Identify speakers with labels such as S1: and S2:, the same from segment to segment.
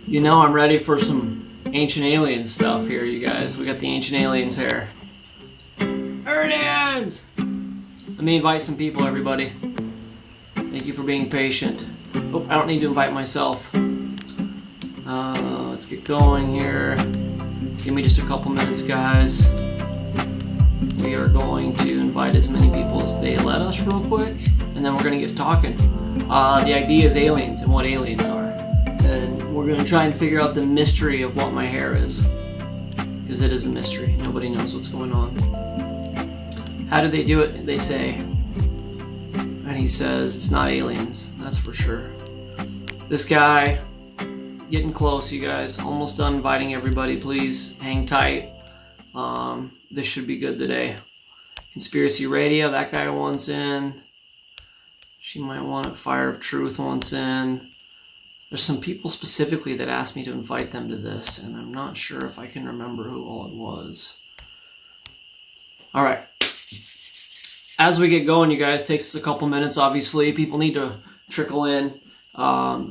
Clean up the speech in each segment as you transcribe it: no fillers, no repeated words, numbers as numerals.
S1: You know, I'm ready for some ancient alien stuff here, you guys. We got the ancient aliens here. Aliens! Let me invite some people, everybody. Thank you for being patient. Oh, I don't need to invite myself. Let's get going here. Give me just a couple minutes, guys. We are going to invite as many people as they let us real quick, and then we're going to get talking. The idea is aliens and what aliens are. And we're going to try and figure out the mystery of what my hair is. Because it is a mystery. Nobody knows what's going on. How do they do it? They say. And he says, it's not aliens. That's for sure. This guy, getting close, you guys. Almost done inviting everybody. Please hang tight. This should be good today. Conspiracy Radio, that guy wants in. She might want it. Fire of Truth wants in. There's some people specifically that asked me to invite them to this, and I'm not sure if I can remember who all it was. All right. As we get going, you guys, takes us a couple minutes, obviously. People need to trickle in.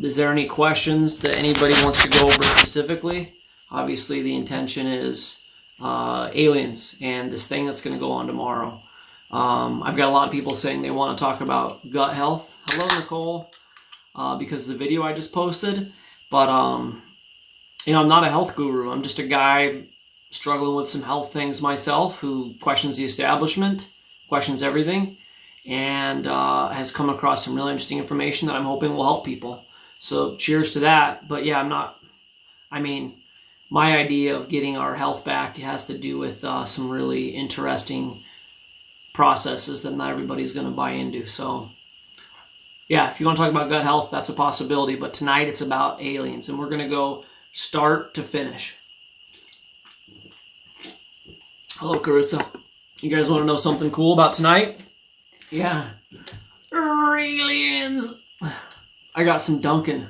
S1: Is there any questions that anybody wants to go over specifically? Obviously, the intention is aliens and this thing that's going to go on tomorrow. I've got a lot of people saying they want to talk about gut health. Hello, Nicole. Because of the video I just posted. But, you know, I'm not a health guru. I'm just a guy struggling with some health things myself who questions the establishment, questions everything, and has come across some really interesting information that I'm hoping will help people. So cheers to that. But yeah, my idea of getting our health back has to do with some really interesting processes that not everybody's going to buy into. So yeah, if you want to talk about gut health, that's a possibility. But tonight it's about aliens, and we're going to go start to finish. Hello, Carissa. You guys want to know something cool about tonight? Yeah. Aliens! I got some Duncan.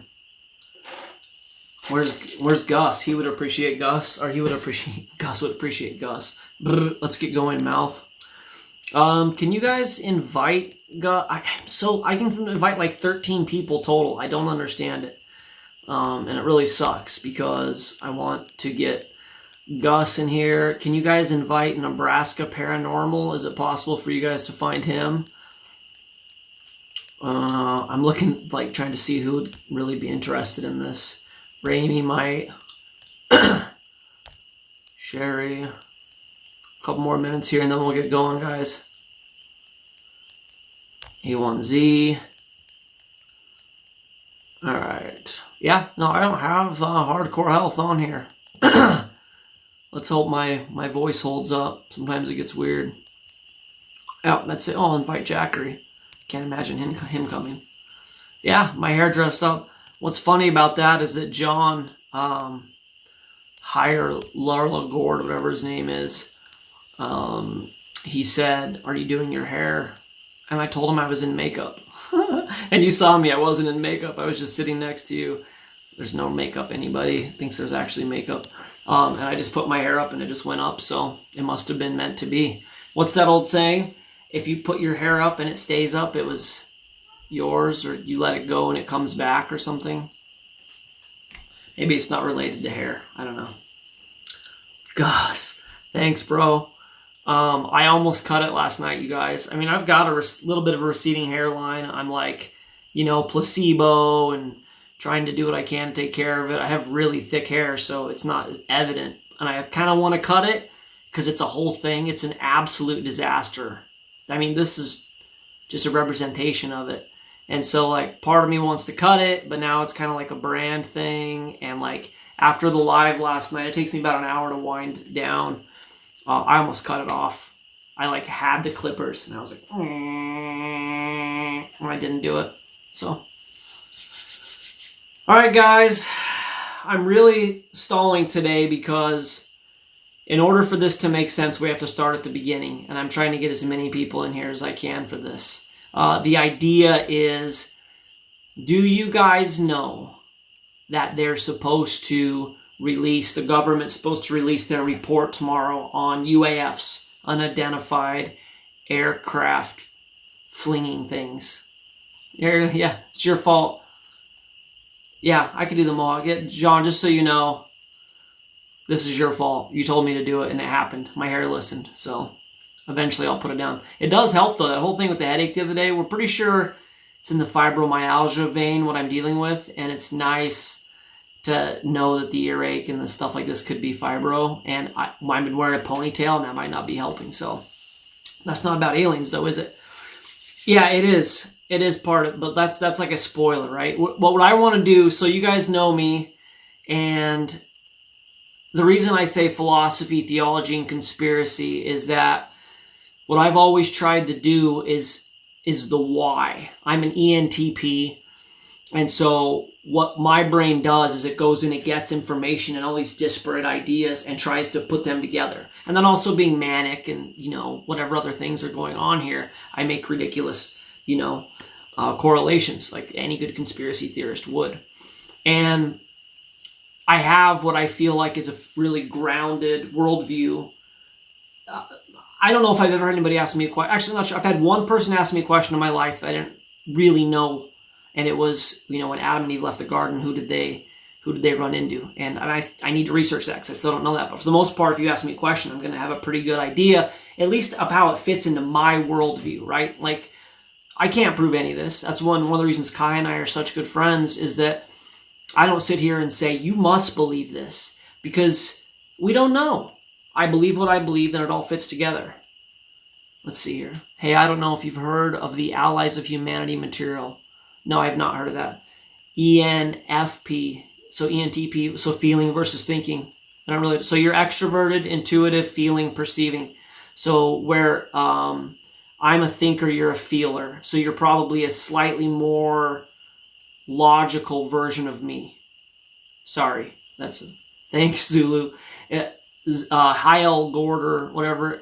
S1: Where's Gus? He would appreciate Gus, or Gus would appreciate Gus. Brr, let's get going, mouth. Can you guys invite Gus? I can invite like 13 people total. I don't understand it. And it really sucks because I want to get Gus in here. Can you guys invite Nebraska Paranormal? Is it possible for you guys to find him? I'm looking, like, trying to see who would really be interested in this. Raimi might. Sherry. Couple more minutes here and then we'll get going, guys. A1Z. Alright. Yeah, no, I don't have hardcore health on here. Let's hope my voice holds up. Sometimes it gets weird. Yeah, that's it. Oh, I'll invite Jackery. Can't imagine him coming. Yeah, my hair dressed up. What's funny about that is that John Hire Larla Gord, whatever his name is, he said, "Are you doing your hair?" And I told him I was in makeup. And you saw me, I wasn't in makeup. I was just sitting next to you. There's no makeup. Anybody thinks there's actually makeup. And I just put my hair up and it just went up. So it must have been meant to be. What's that old saying? If you put your hair up and it stays up, it was yours, or you let it go and it comes back or something. Maybe it's not related to hair. I don't know. Gus, thanks, bro. I almost cut it last night, you guys. I mean, I've got a little bit of a receding hairline. I'm like, you know, placebo and trying to do what I can to take care of it. I have really thick hair, so it's not evident. And I kind of want to cut it because it's a whole thing. It's an absolute disaster. I mean, this is just a representation of it. And so, like, part of me wants to cut it, but now it's kind of like a brand thing. And, like, after the live last night, it takes me about an hour to wind down. I almost cut it off. I, like, had the clippers, and I was like, and I didn't do it. So, all right, guys. I'm really stalling today because in order for this to make sense, we have to start at the beginning. And I'm trying to get as many people in here as I can for this. The idea is, do you guys know that they're supposed to release, the government's supposed to release their report tomorrow on UAFs, unidentified aircraft flinging things? Yeah, it's your fault. Yeah, I could do the mohawk. John, just so you know, this is your fault. You told me to do it, and it happened. My hair listened, so eventually I'll put it down. It does help, though. That whole thing with the headache the other day, we're pretty sure it's in the fibromyalgia vein, what I'm dealing with, and it's nice to know that the earache and the stuff like this could be fibro, and I've been wearing a ponytail, and that might not be helping, so that's not about aliens, though, is it? Yeah, it is. It is part of, but that's like a spoiler, right? What I want to do, so you guys know me, and the reason I say philosophy, theology, and conspiracy is that what I've always tried to do is the why. I'm an ENTP, and so what my brain does is it goes in, it gets information and all these disparate ideas and tries to put them together. And then also being manic and, whatever other things are going on here, I make ridiculous, correlations like any good conspiracy theorist would. And I have what I feel like is a really grounded worldview. I don't know if I've ever heard anybody ask me a question. Actually, I'm not sure. I've had one person ask me a question in my life that I didn't really know. And it was, when Adam and Eve left the garden, who did they run into? And I need to research that because I still don't know that. But for the most part, if you ask me a question, I'm going to have a pretty good idea, at least of how it fits into my worldview, right? Like, I can't prove any of this. That's one of the reasons Kai and I are such good friends, is that I don't sit here and say, you must believe this, because we don't know. I believe what I believe, and it all fits together. Let's see here. Hey, I don't know if you've heard of the Allies of Humanity material. No, I have not heard of that. ENFP, so ENTP, so feeling versus thinking. So you're extroverted, intuitive, feeling, perceiving. So where I'm a thinker, you're a feeler. So you're probably a slightly more logical version of me. Sorry, thanks, Zulu. Hyel Gorder, whatever.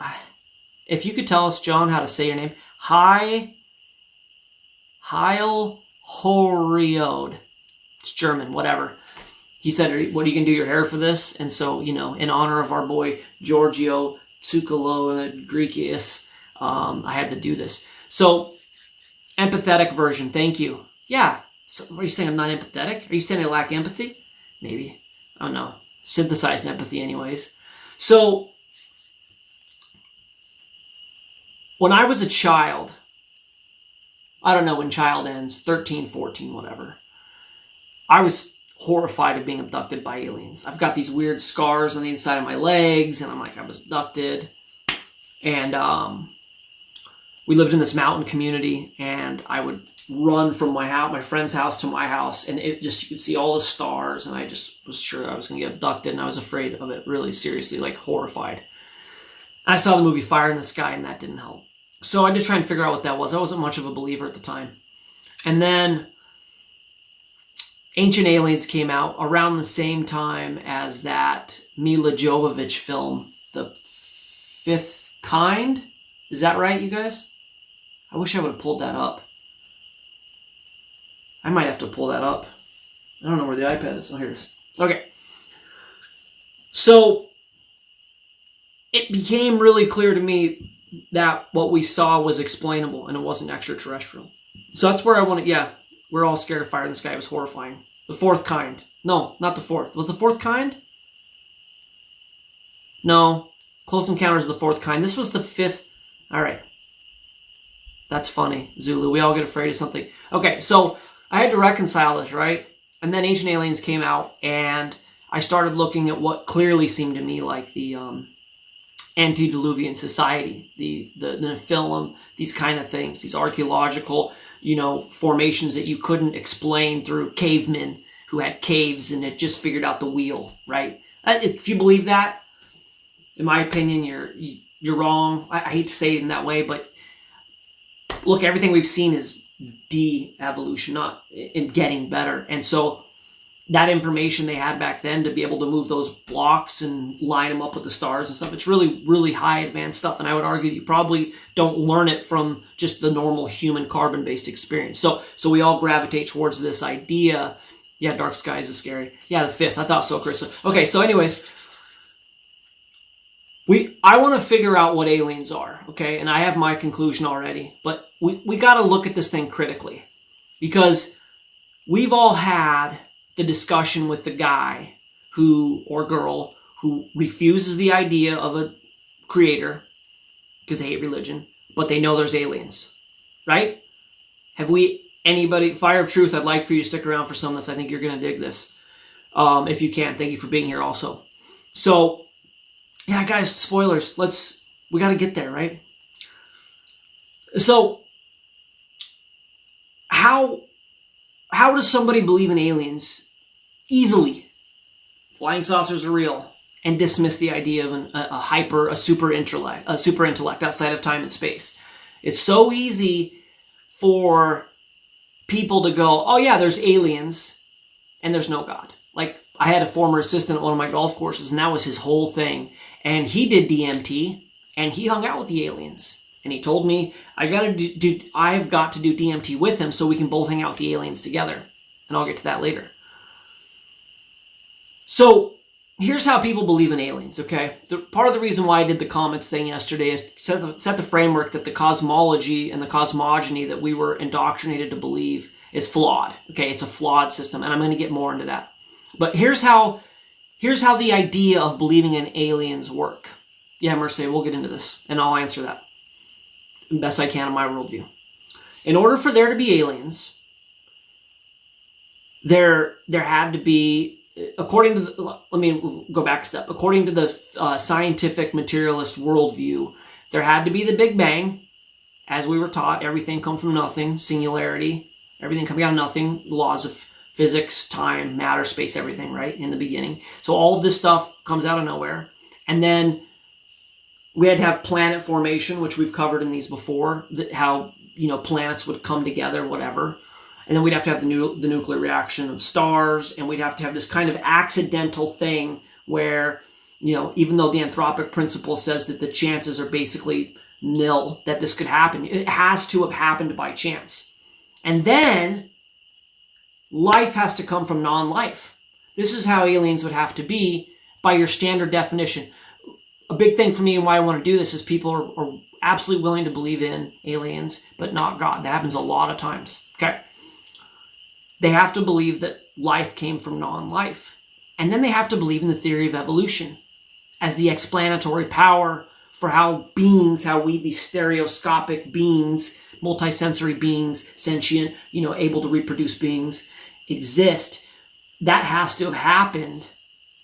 S1: If you could tell us, John, how to say your name. Hyel Horiod. It's German, whatever. He said, what are you going to do your hair for this? And so, in honor of our boy Giorgio Tsoukalos I had to do this. So, empathetic version, thank you. Yeah, so are you saying I'm not empathetic? Are you saying I lack empathy? Maybe. I don't know. Synthesized empathy anyways. So, when I was a child, I don't know when child ends, 13, 14, whatever, I was horrified of being abducted by aliens. I've got these weird scars on the inside of my legs, and I'm like, I was abducted. And we lived in this mountain community, and I would run from my friend's house to my house, and you could see all the stars, and I just was sure I was going to get abducted, and I was afraid of it really seriously, like horrified. And I saw the movie Fire in the Sky, and that didn't help. So I just tried to figure out what that was. I wasn't much of a believer at the time. And then Ancient Aliens came out around the same time as that Mila Jovovich film, The Fifth Kind. Is that right, you guys? I wish I would have pulled that up. I might have to pull that up. I don't know where the iPad is. Oh, here it is. Okay. So it became really clear to me that what we saw was explainable and it wasn't extraterrestrial. So that's where I want to, yeah, we're all scared of Fire in the Sky. It was horrifying. The Fourth Kind. No, not the fourth. Was the Fourth Kind? No. Close Encounters of the Fourth Kind. This was the fifth. All right. That's funny, Zulu. We all get afraid of something. Okay, so I had to reconcile this, right? And then Ancient Aliens came out, and I started looking at what clearly seemed to me like the antediluvian society, the Nephilim, these kind of things, these archaeological, formations that you couldn't explain through cavemen who had caves and had just figured out the wheel, right? If you believe that, in my opinion, you're wrong. I hate to say it in that way, but look, everything we've seen is de-evolution, not in getting better. And so that information they had back then to be able to move those blocks and line them up with the stars and stuff, it's really, really high advanced stuff. And I would argue that you probably don't learn it from just the normal human carbon-based experience. So we all gravitate towards this idea. Yeah, Dark Skies is scary. Yeah, the fifth. I thought so, Chris. Okay, so anyways, I want to figure out what aliens are, okay? And I have my conclusion already. But we got to look at this thing critically. Because we've all had the discussion with the guy or girl who refuses the idea of a creator because they hate religion, but they know there's aliens, right? Anybody, Fire of Truth, I'd like for you to stick around for some of this. I think you're going to dig this. If you can, thank you for being here also. So, yeah, guys, spoilers. We got to get there, right? So, how does somebody believe in aliens easily? Flying saucers are real, and dismiss the idea of a super intellect outside of time and space. It's so easy for people to go, oh yeah, there's aliens, and there's no God. Like, I had a former assistant at one of my golf courses, and that was his whole thing. And he did DMT, and he hung out with the aliens. And he told me, I've got to do DMT with him so we can both hang out with the aliens together. And I'll get to that later. So, here's how people believe in aliens, okay? Part of the reason why I did the comments thing yesterday is set the framework that the cosmology and the cosmogony that we were indoctrinated to believe is flawed. Okay, it's a flawed system, and I'm going to get more into that. But here's how the idea of believing in aliens work. Yeah, Mercedes, we'll get into this, and I'll answer that the best I can in my worldview. In order for there to be aliens, there had to be, let me go back a step. According to the scientific materialist worldview, there had to be the Big Bang, as we were taught. Everything come from nothing, singularity, everything coming out of nothing, laws of physics, time, matter, space, everything, right, in the beginning. So all of this stuff comes out of nowhere. And then we had to have planet formation, which we've covered in these before, how, planets would come together, whatever. And then we'd have to have the nuclear reaction of stars, and we'd have to have this kind of accidental thing where, even though the anthropic principle says that the chances are basically nil that this could happen, it has to have happened by chance. And then life has to come from non-life. This is how aliens would have to be by your standard definition. A big thing for me and why I want to do this is people are absolutely willing to believe in aliens, but not God. That happens a lot of times. Okay. They have to believe that life came from non-life. And then they have to believe in the theory of evolution as the explanatory power for how we, these stereoscopic beings, multisensory beings, sentient, able to reproduce beings, exist. That has to have happened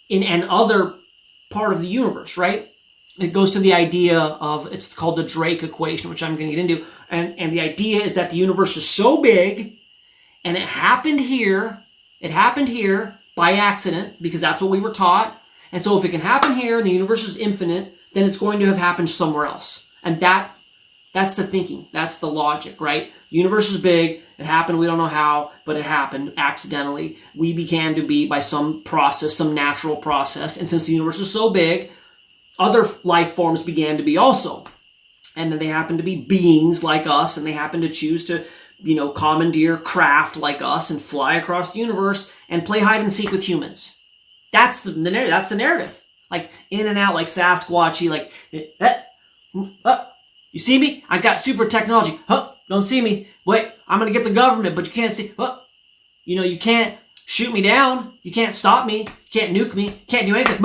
S1: in an other part of the universe, right? It goes to the idea of, it's called the Drake equation, which I'm going to get into. And the idea is that the universe is so big, and it happened here by accident, because that's what we were taught. And so if it can happen here and the universe is infinite, then it's going to have happened somewhere else. And that's the thinking. That's the logic, right? The universe is big. It happened. We don't know how, but it happened accidentally. We began to be by some process, some natural process. And since the universe is so big, other life forms began to be also. And then they happen to be beings like us, and they happen to choose to, commandeer craft like us and fly across the universe and play hide and seek with humans. That's the narrative. Like in and out, like Sasquatchy, like, you see me? I got super technology. Don't see me. Wait, I'm going to get the government, but you can't see. You can't shoot me down. You can't stop me. You can't nuke me. You can't do anything.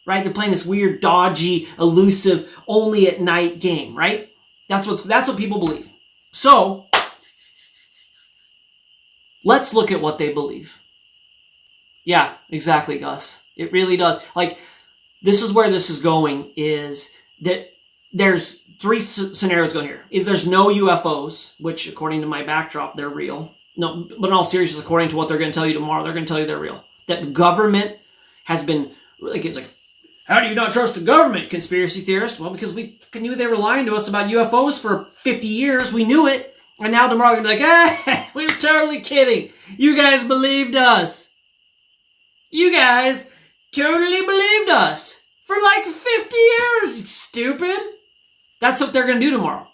S1: Right? They're playing this weird, dodgy, elusive, only at night game, right? That's what people believe. So, let's look at what they believe. Yeah, exactly, Gus. It really does. Like, this is where this is going, is that there's three scenarios going here. Either there's no UFOs, which according to my backdrop, they're real. No, but in all seriousness, according to what they're going to tell you tomorrow, they're going to tell you they're real. That the government has been, it's like, how do you not trust the government, conspiracy theorist? Well, because we knew they were lying to us about UFOs for 50 years. We knew it. And now tomorrow we're going to be like, we were totally kidding. You guys believed us. You guys totally believed us for like 50 years, you stupid. That's what they're going to do tomorrow.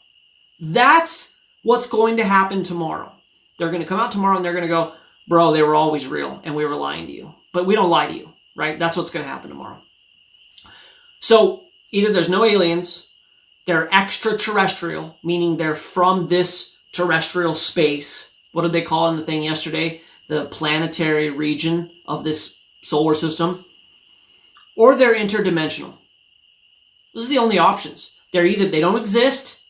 S1: That's what's going to happen tomorrow. They're going to come out tomorrow and they're going to go, bro, they were always real and we were lying to you. But we don't lie to you, right? That's what's going to happen tomorrow. So either there's no aliens, they're extraterrestrial, meaning they're from this terrestrial space. What did they call it in the thing yesterday? the planetary region of this solar system, or they're interdimensional. Those are the only options. They're either they don't exist,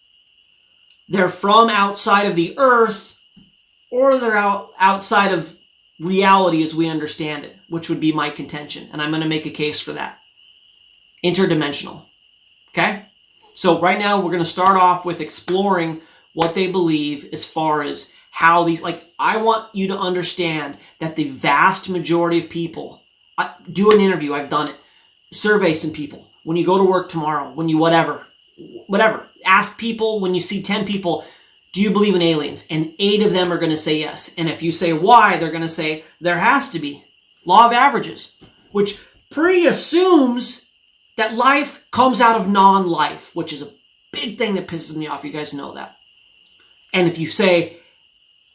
S1: they're from outside of the Earth, or they're outside of reality as we understand it, which would be my contention. And I'm going to make a case for that. Interdimensional. Okay? So right now we're going to start off with exploring what they believe as far as how these, like, I want you to understand that the vast majority of people, do an interview, I've done it, survey some people. When you go to work tomorrow, when you whatever, ask people, when you see 10 people, do you believe in aliens? And 8 of them are going to say yes. And if you say why, they're going to say there has to be. Law of averages, which pre-assumes that life comes out of non-life, which is a big thing that pisses me off. You guys know that. And if you say,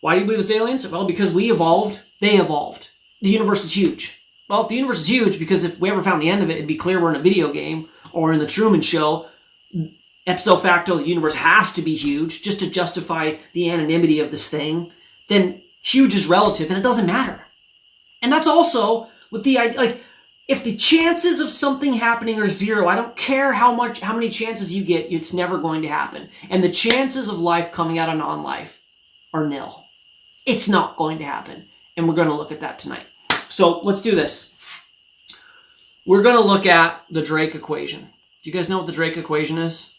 S1: why do you believe it's aliens? Well, because we evolved, they evolved. The universe is huge. Well, if the universe is huge, because if we ever found the end of it, it'd be clear we're in a video game or in the Truman Show. Ipso facto, the universe has to be huge just to justify the anonymity of this thing. Then huge is relative and it doesn't matter. And that's also with the idea, like, if the chances of something happening are 0, I don't care how many chances you get, it's never going to happen. And the chances of life coming out of non-life are nil. It's not going to happen. And we're going to look at that tonight. So let's do this. We're going to look at the Drake equation. Do you guys know what the Drake equation is?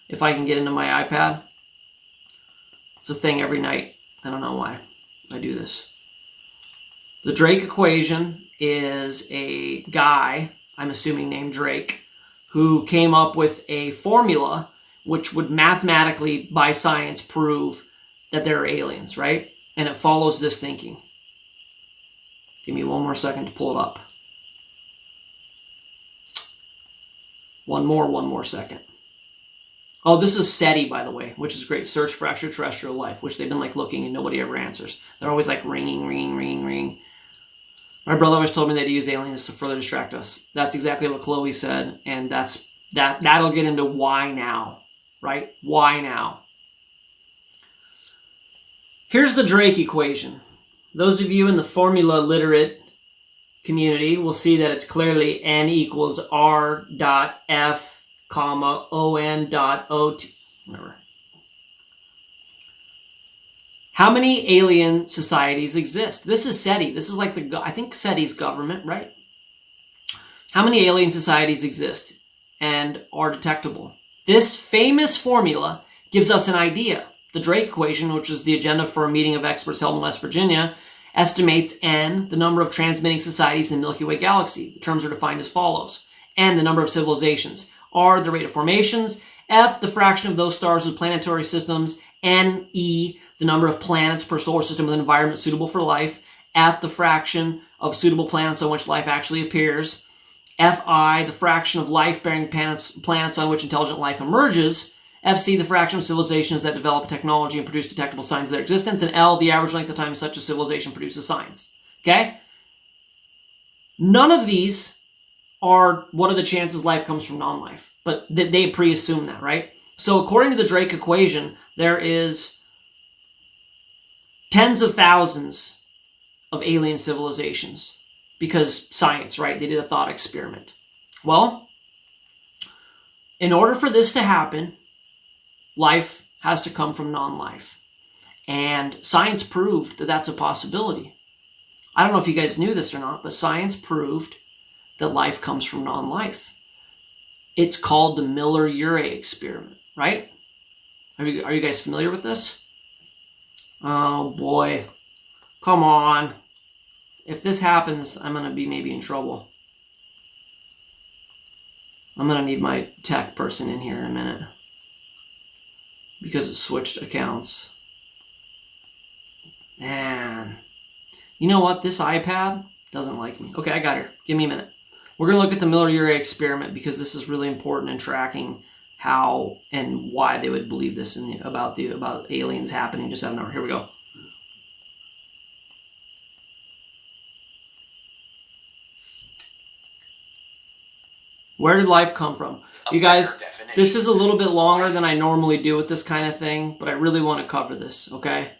S1: If I can get into my iPad. It's a thing every night. I don't know why I do this. The Drake equation is a guy, I'm assuming named Drake, who came up with a formula which would mathematically, by science, prove that there are aliens, right? And it follows this thinking. Give me one more second to pull it up. One more second. Oh, this is SETI, by the way, which is great. Search for Extraterrestrial Life, which they've been like looking and nobody ever answers. They're always like ringing, ringing, ringing, ringing. My brother always told me they'd use aliens to further distract us. That's exactly what Chloe said, and that'll get into why now, right? Why now? Here's the Drake equation. Those of you in the formula literate community will see that it's clearly N equals R dot F, comma, ON dot OT, whatever. How many alien societies exist? This is SETI. This is like I think SETI's government, right? How many alien societies exist and are detectable? This famous formula gives us an idea. The Drake equation, which is the agenda for a meeting of experts held in West Virginia, estimates N, the number of transmitting societies in the Milky Way galaxy. The terms are defined as follows. N, the number of civilizations. R, the rate of formations. F, the fraction of those stars with planetary systems. N, E, the number of planets per solar system with an environment suitable for life. F, the fraction of suitable planets on which life actually appears. Fi, the fraction of life-bearing planets on which intelligent life emerges. Fc, the fraction of civilizations that develop technology and produce detectable signs of their existence. And L, the average length of time such a civilization produces signs. Okay? None of these are what are the chances life comes from non-life. But they pre-assume that, right? So according to the Drake equation, there is tens of thousands of alien civilizations. Because science, right? They did a thought experiment. Well, in order for this to happen, life has to come from non-life. And science proved that that's a possibility. I don't know if you guys knew this or not, but science proved that life comes from non-life. It's called the Miller Ura Experiment, right? Are you guys familiar with this? Oh boy. Come on. If this happens, I'm going to be maybe in trouble. I'm going to need my tech person in here in a minute. Because it switched accounts. Man. You know what? This iPad doesn't like me. Okay, I got her. Give me a minute. We're going to look at the Miller Ura Experiment because this is really important in tracking how and why they would believe this about aliens happening. Just have an hour. Here we go. Where did life come from? You guys, this is a little bit longer than I normally do with this kind of thing, but I really want to cover this, okay?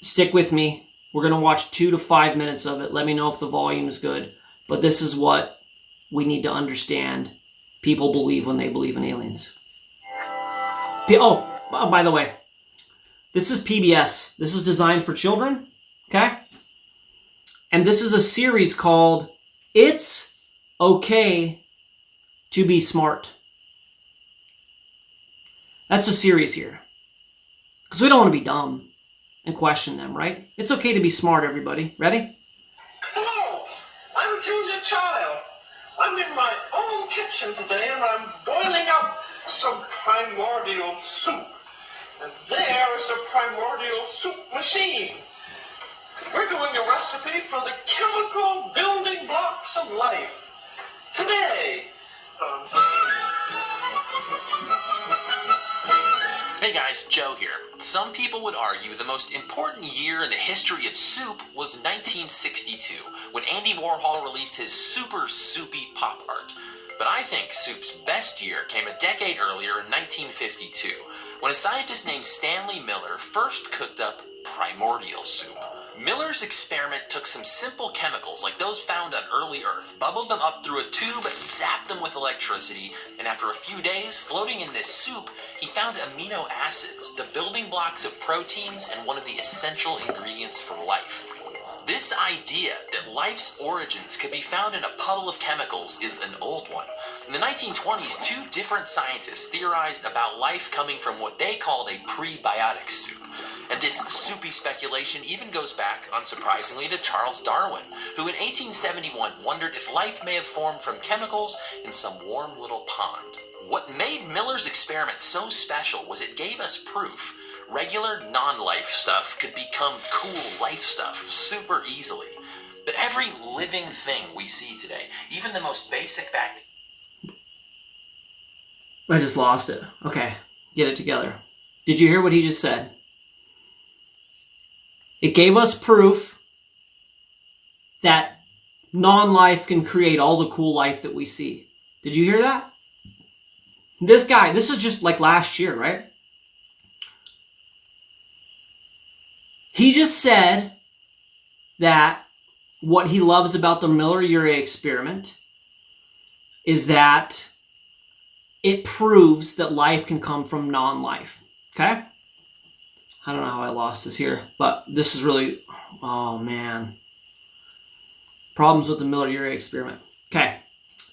S1: Stick with me. We're going to watch 2 to 5 minutes of it. Let me know if the volume is good. But this is what we need to understand people believe when they believe in aliens. Oh, by the way, this is PBS. This is designed for children, okay? And this is a series called It's Okay to Be Smart. That's the series here. Because we don't want to be dumb and question them, right? It's okay to be smart, everybody. Ready?
S2: Hello, I'm Julia Child. I'm in my own kitchen today and I'm boiling up some primordial soup. And there is a primordial soup machine. We're doing a recipe for the chemical building blocks of life. Today.
S3: Hey guys, Joe here. Some people would argue the most important year in the history of soup was 1962, when Andy Warhol released his super soupy pop art. But I think soup's best year came a decade earlier in 1952, when a scientist named Stanley Miller first cooked up primordial soup. Miller's experiment took some simple chemicals like those found on early Earth, bubbled them up through a tube, zapped them with electricity, and after a few days, floating in this soup, he found amino acids, the building blocks of proteins and one of the essential ingredients for life. This idea that life's origins could be found in a puddle of chemicals is an old one. In the 1920s, 2 different scientists theorized about life coming from what they called a prebiotic soup. And this soupy speculation even goes back, unsurprisingly, to Charles Darwin, who in 1871 wondered if life may have formed from chemicals in some warm little pond. What made Miller's experiment so special was it gave us proof regular non-life stuff could become cool life stuff super easily. But every living thing we see today, even the most basic
S1: I just lost it. Okay, get it together. Did you hear what he just said? It gave us proof that non-life can create all the cool life that we see. Did you hear that? This guy, this is just like last year, right? He just said that what he loves about the Miller Ura Experiment is that it proves that life can come from non-life. Okay? I don't know how I lost this here, but this is really, oh man. Problems with the Miller Ura Experiment. Okay,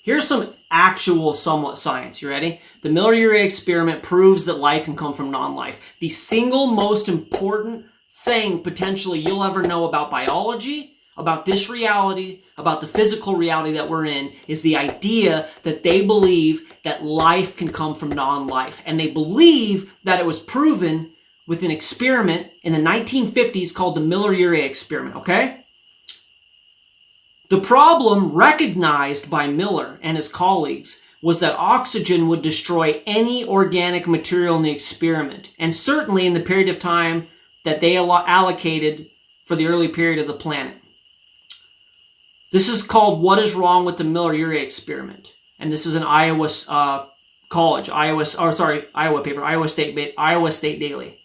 S1: here's some actual somewhat science. You ready? The Miller Ura Experiment proves that life can come from non-life. The single most important thing potentially you'll ever know about biology, about this reality, about the physical reality that we're in, is the idea that they believe that life can come from non-life. And they believe that it was proven with an experiment in the 1950s called the Miller Ura Experiment, okay? The problem recognized by Miller and his colleagues was that oxygen would destroy any organic material in the experiment, and certainly in the period of time that they allocated for the early period of the planet. This is called What is Wrong with the Miller Ura Experiment, and this is an Iowa paper, Iowa State Daily.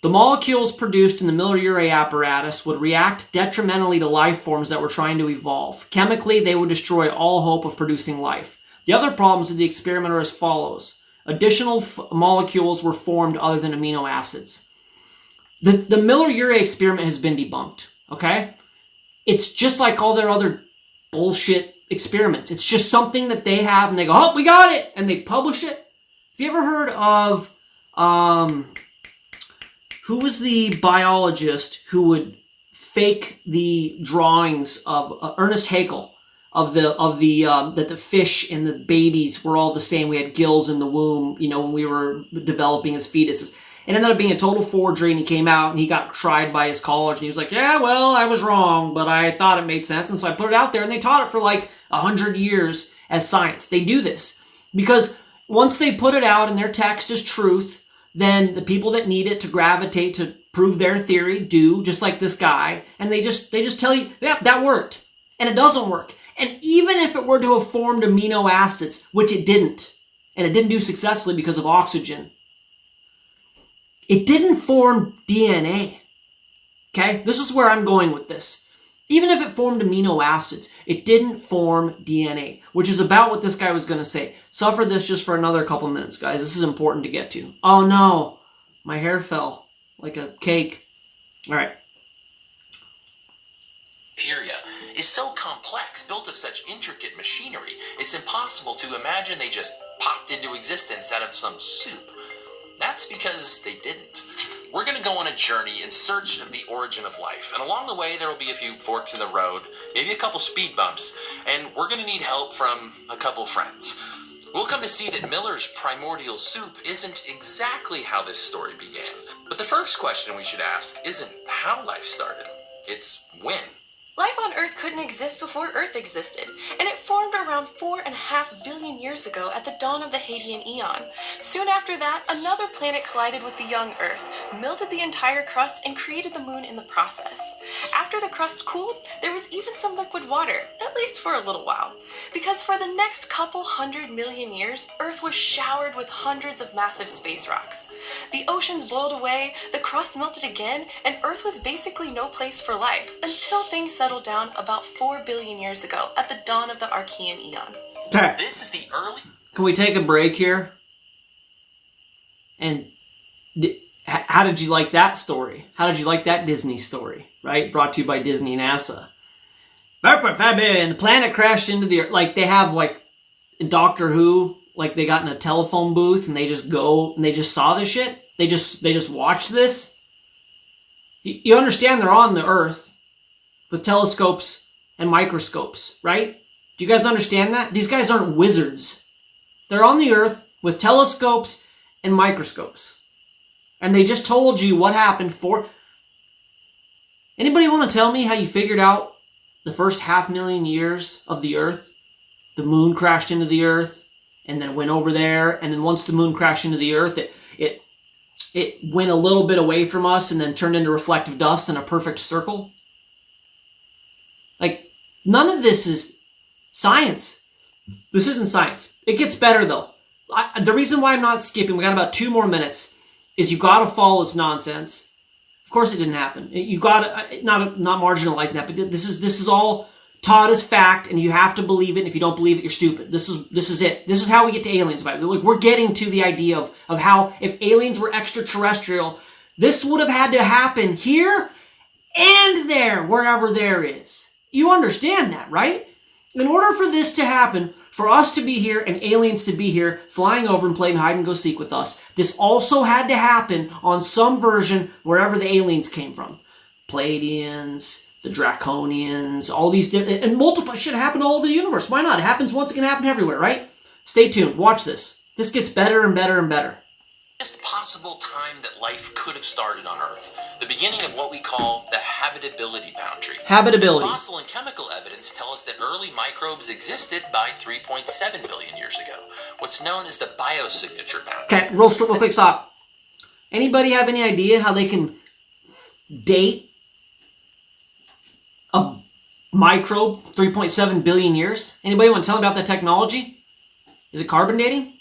S1: The molecules produced in the Miller Ura apparatus would react detrimentally to life forms that were trying to evolve. Chemically, they would destroy all hope of producing life. The other problems of the experiment are as follows. Additional molecules were formed other than amino acids. The Miller Ura experiment has been debunked, okay? It's just like all their other bullshit experiments. It's just something that they have and they go, oh, we got it! And they publish it. Have you ever heard of, who was the biologist who would fake the drawings of Ernest Haeckel that the fish and the babies were all the same? We had gills in the womb, when we were developing as fetuses. It ended up being a total forgery, and he came out and he got tried by his college, and he was like, yeah, well, I was wrong, but I thought it made sense, and so I put it out there, and they taught it for like 100 years as science. They do this because once they put it out and their text is truth, then the people that need it to gravitate to prove their theory do, just like this guy, and they just tell you, yeah, that worked. And it doesn't work. And even if it were to have formed amino acids, which it didn't, and it didn't do successfully because of oxygen, it didn't form DNA. Okay? This is where I'm going with this. Even if it formed amino acids, it didn't form DNA, which is about what this guy was going to say. Suffer this just for another couple minutes, guys. This is important to get to. Oh no, my hair fell like a cake. All right.
S3: Bacteria is so complex, built of such intricate machinery, it's impossible to imagine they just popped into existence out of some soup. That's because they didn't. We're going to go on a journey in search of the origin of life, and along the way there will be a few forks in the road, maybe a couple speed bumps, and we're going to need help from a couple friends. We'll come to see that Miller's primordial soup isn't exactly how this story began. But the first question we should ask isn't how life started, it's when.
S4: Life on Earth couldn't exist before Earth existed, and it formed around 4.5 billion years ago at the dawn of the Hadean Eon. Soon after that, another planet collided with the young Earth, melted the entire crust, and created the moon in the process. After the crust cooled, there was even some liquid water, at least for a little while. Because for the next couple 100 million years, Earth was showered with hundreds of massive space rocks. The oceans boiled away, the crust melted again, and Earth was basically no place for life, until things settled down about 4 billion years ago at the dawn of the Archean Eon.
S1: Okay.
S3: This is the early...
S1: Can we take a break here? And how did you like that story? How did you like that Disney story, right? Brought to you by Disney and NASA. And the planet crashed into the Earth. Like, they have, like, in Doctor Who, like, they got in a telephone booth and they just go and they just saw this shit. They just watched this. You understand they're on the Earth with telescopes and microscopes, right? Do you guys understand that? These guys aren't wizards. They're on the Earth with telescopes and microscopes. And they just told you what happened for... Anybody want to tell me how you figured out the first 500,000 years of the Earth? The moon crashed into the Earth and then went over there. And then once the moon crashed into the Earth, it went a little bit away from us and then turned into reflective dust in a perfect circle. Like, none of this is science. This isn't science. It gets better, though. The reason why I'm not skipping, we got about 2 more minutes, is you got to follow this nonsense. Of course it didn't happen. You got to, not marginalizing that, but this is all taught as fact, and you have to believe it, and if you don't believe it, you're stupid. This is it. This is how we get to aliens, by the way. Like, we're getting to the idea of how, if aliens were extraterrestrial, this would have had to happen here and there, wherever there is. You understand that, right? In order for this to happen, for us to be here and aliens to be here, flying over and playing hide and go seek with us, this also had to happen on some version wherever the aliens came from. Pleiadians, the Draconians, all these different, and multiple shit happen all over the universe. Why not? It happens once, it can happen everywhere, right? Stay tuned. Watch this. This gets better and better and better.
S3: Best possible time that life could have started on Earth. The beginning of what we call the habitability boundary.
S1: Habitability.
S3: And fossil and chemical evidence tell us that early microbes existed by 3.7 billion years ago. What's known as the biosignature boundary.
S1: Okay, real quick stop. Anybody have any idea how they can date a microbe 3.7 billion years? Anybody want to tell me about that technology? Is it carbon dating?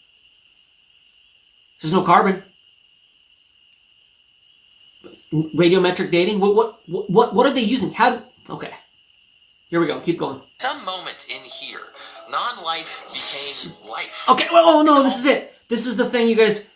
S1: There's no carbon. Radiometric dating? What are they using? Okay. Here we go. Keep going.
S3: Some moment in here, non-life became life.
S1: Okay. Oh no, this is it. This is the thing, you guys.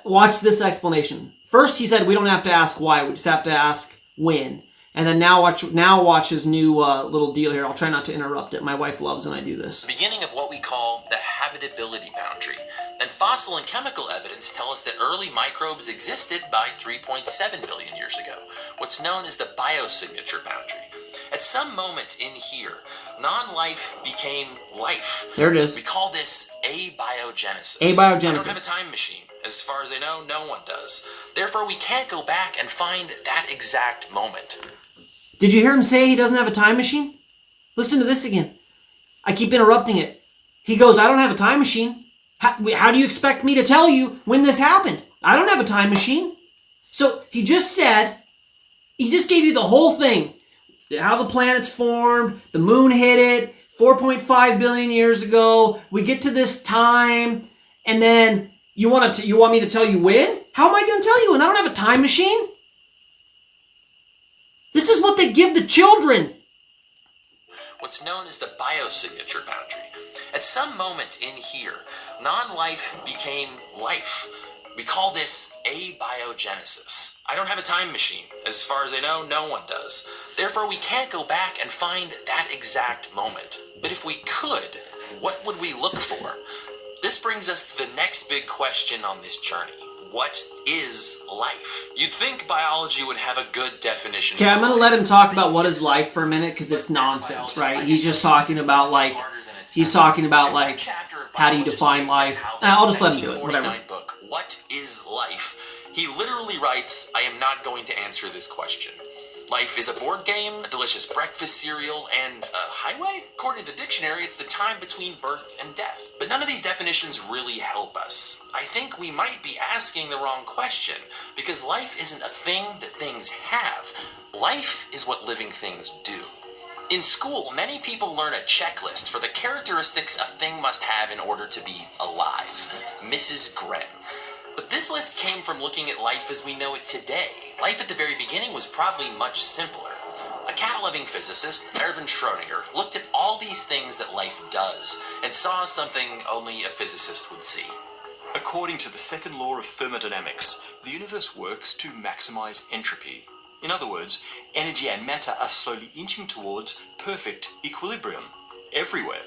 S1: Watch this explanation. First, he said we don't have to ask why. We just have to ask when. And then now watch his new little deal here. I'll try not to interrupt it. My wife loves when I do this.
S3: Beginning of what we call the habitability boundary. And fossil and chemical evidence tell us that early microbes existed by 3.7 billion years ago, what's known as the biosignature boundary. At some moment in here, non-life became life.
S1: There it is.
S3: We call this abiogenesis.
S1: Abiogenesis.
S3: I don't have a time machine. As far as I know, no one does. Therefore, we can't go back and find that exact moment.
S1: Did you hear him say he doesn't have a time machine? Listen to this again. I keep interrupting it. He goes, I don't have a time machine. How do you expect me to tell you when this happened? I don't have a time machine. So he just gave you the whole thing. How the planets formed, the moon hit it, 4.5 billion years ago. We get to this time, and then you want me to tell you when? How am I going to tell you when? I don't have a time machine. what they give the children.
S3: What's known as the biosignature boundary. At some moment in here, non-life became life. We call this abiogenesis. I don't have a time machine. As far as I know, no one does. Therefore, we can't go back and find that exact moment. But if we could, what would we look for? This brings us to the next big question on this journey. What is life? You'd think biology would have a good definition.
S1: Okay, I'm going to let him talk about what is life for a minute, because it's nonsense, right? He's just talking about, like, how do you define life? I'll just let him do it, whatever.
S3: Book, What is Life? He literally writes, I am not going to answer this question. Life is a board game, a delicious breakfast cereal, and a highway? According to the dictionary, it's the time between birth and death. But none of these definitions really help us. I think we might be asking the wrong question, because life isn't a thing that things have. Life is what living things do. In school, many people learn a checklist for the characteristics a thing must have in order to be alive. Mrs. Graham. But this list came from looking at life as we know it today. Life at the very beginning was probably much simpler. A cat-loving physicist, Erwin Schrödinger, looked at all these things that life does and saw something only a physicist would see.
S5: According to the second law of thermodynamics, the universe works to maximize entropy. In other words, energy and matter are slowly inching towards perfect equilibrium everywhere.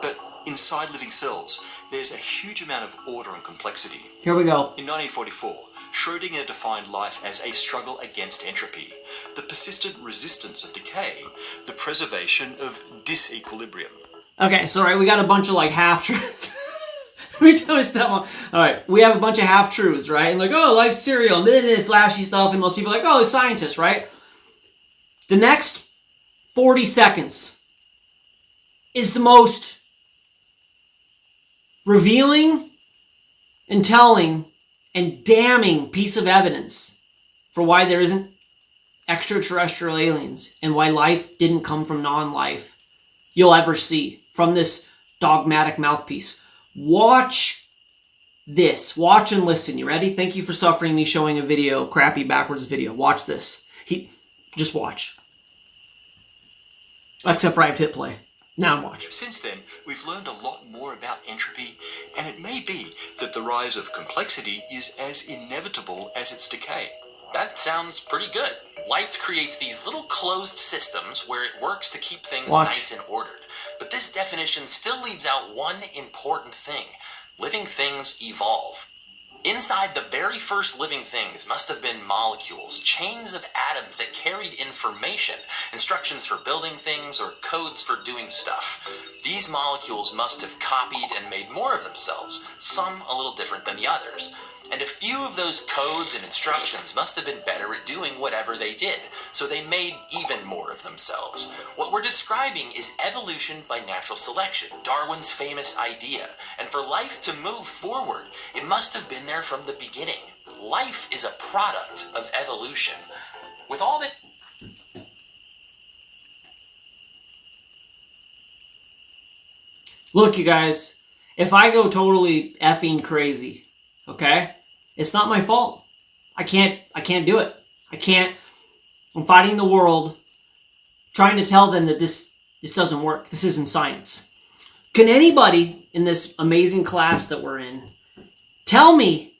S5: But inside living cells, there's a huge amount of order and complexity.
S1: Here we go.
S5: In 1944, Schrödinger defined life as a struggle against entropy, the persistent resistance of decay, the preservation of disequilibrium.
S1: Okay, so right, we got a bunch of like half-truths. Let me tell you stuff. Alright, we have a bunch of half-truths, right? And like, oh, life's cereal, and flashy stuff, and most people are like, oh, scientists, right? The next 40 seconds is the most revealing and telling and damning piece of evidence for why there isn't extraterrestrial aliens and why life didn't come from non-life you'll ever see from this dogmatic mouthpiece. Watch this. Watch and listen. You ready? Thank you for suffering me showing a video, crappy backwards video. Watch this. Just watch. Except for I have to hit play. Now watch.
S5: Since then, we've learned a lot more about entropy, and it may be that the rise of complexity is as inevitable as its decay.
S3: That sounds pretty good. Life creates these little closed systems where it works to keep things nice and ordered. But this definition still leaves out one important thing. Living things evolve. Inside the very first living things must have been molecules, chains of atoms that carried information, instructions for building things or codes for doing stuff. These molecules must have copied and made more of themselves, some a little different than the others. And a few of those codes and instructions must have been better at doing whatever they did, so they made even more of themselves. What we're describing is evolution by natural selection, Darwin's famous idea. And for life to move forward, it must have been there from the beginning. Life is a product of evolution. With all that...
S1: Look, you guys, if I go totally effing crazy, okay? It's not my fault. I can't do it. I'm fighting the world, trying to tell them that this doesn't work. This isn't science. Can anybody in this amazing class that we're in tell me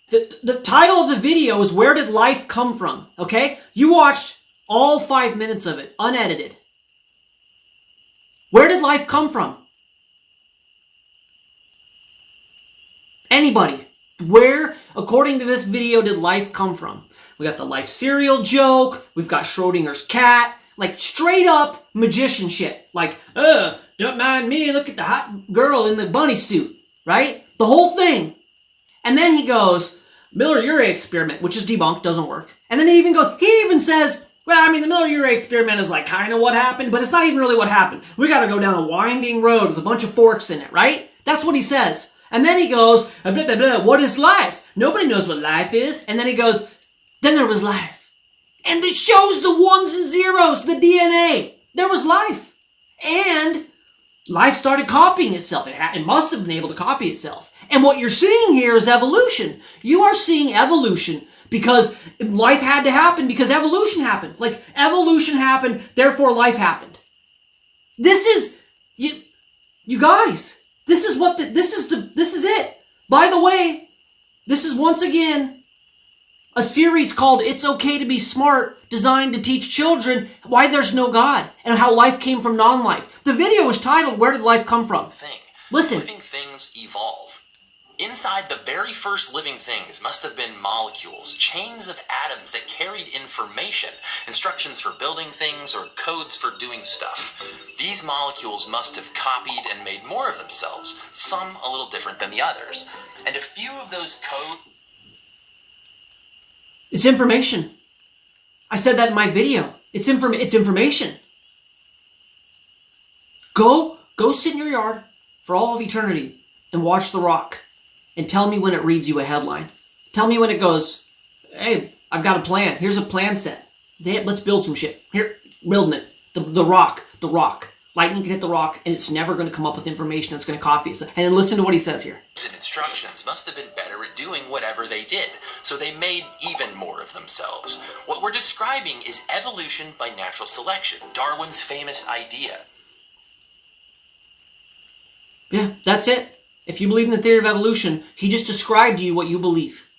S1: the title of the video is Where Did Life Come From? Okay? You watched all 5 minutes of it, unedited. Where did life come from? Anybody? Where, according to this video, did life come from? We got the life cereal joke. We've got Schrodinger's cat. Like, straight up magician shit. Like, don't mind me. Look at the hot girl in the bunny suit. Right? The whole thing. And then he goes, Miller Ura Experiment, which is debunked, doesn't work. And then he even says, well, I mean, the Miller Ura Experiment is like kind of what happened, but it's not even really what happened. We got to go down a winding road with a bunch of forks in it, right? That's what he says. And then he goes, blah, blah, blah, what is life? Nobody knows what life is. And then he goes, then there was life. And it shows the ones and zeros, the DNA. There was life. And life started copying itself. It must have been able to copy itself. And what you're seeing here is evolution. You are seeing evolution Because life had to happen because evolution happened. Like, evolution happened, therefore life happened. This is, you guys, this is it. By the way, this is once again a series called It's Okay to Be Smart, designed to teach children why there's no God and how life came from non-life. The video is titled, Where Did Life Come From? Listen.
S3: Living things evolve. Inside the very first living things must have been molecules, chains of atoms that carried information, instructions for building things or codes for doing stuff. These molecules must have copied and made more of themselves, some a little different than the others. And a few of those codes...
S1: It's information. I said that in my video. It's information. Go sit in your yard for all of eternity and watch The Rock. And tell me when it reads you a headline. Tell me when it goes, hey, I've got a plan. Here's a plan set. Let's build some shit. Here, building it. The rock. Lightning can hit the rock, and it's never going to come up with information that's going to copy it. And then listen to what he says here.
S3: And instructions must have been better at doing whatever they did, so they made even more of themselves. What we're describing is evolution by natural selection, Darwin's famous idea.
S1: Yeah, that's it. If you believe in the theory of evolution, he just described to you what you believe.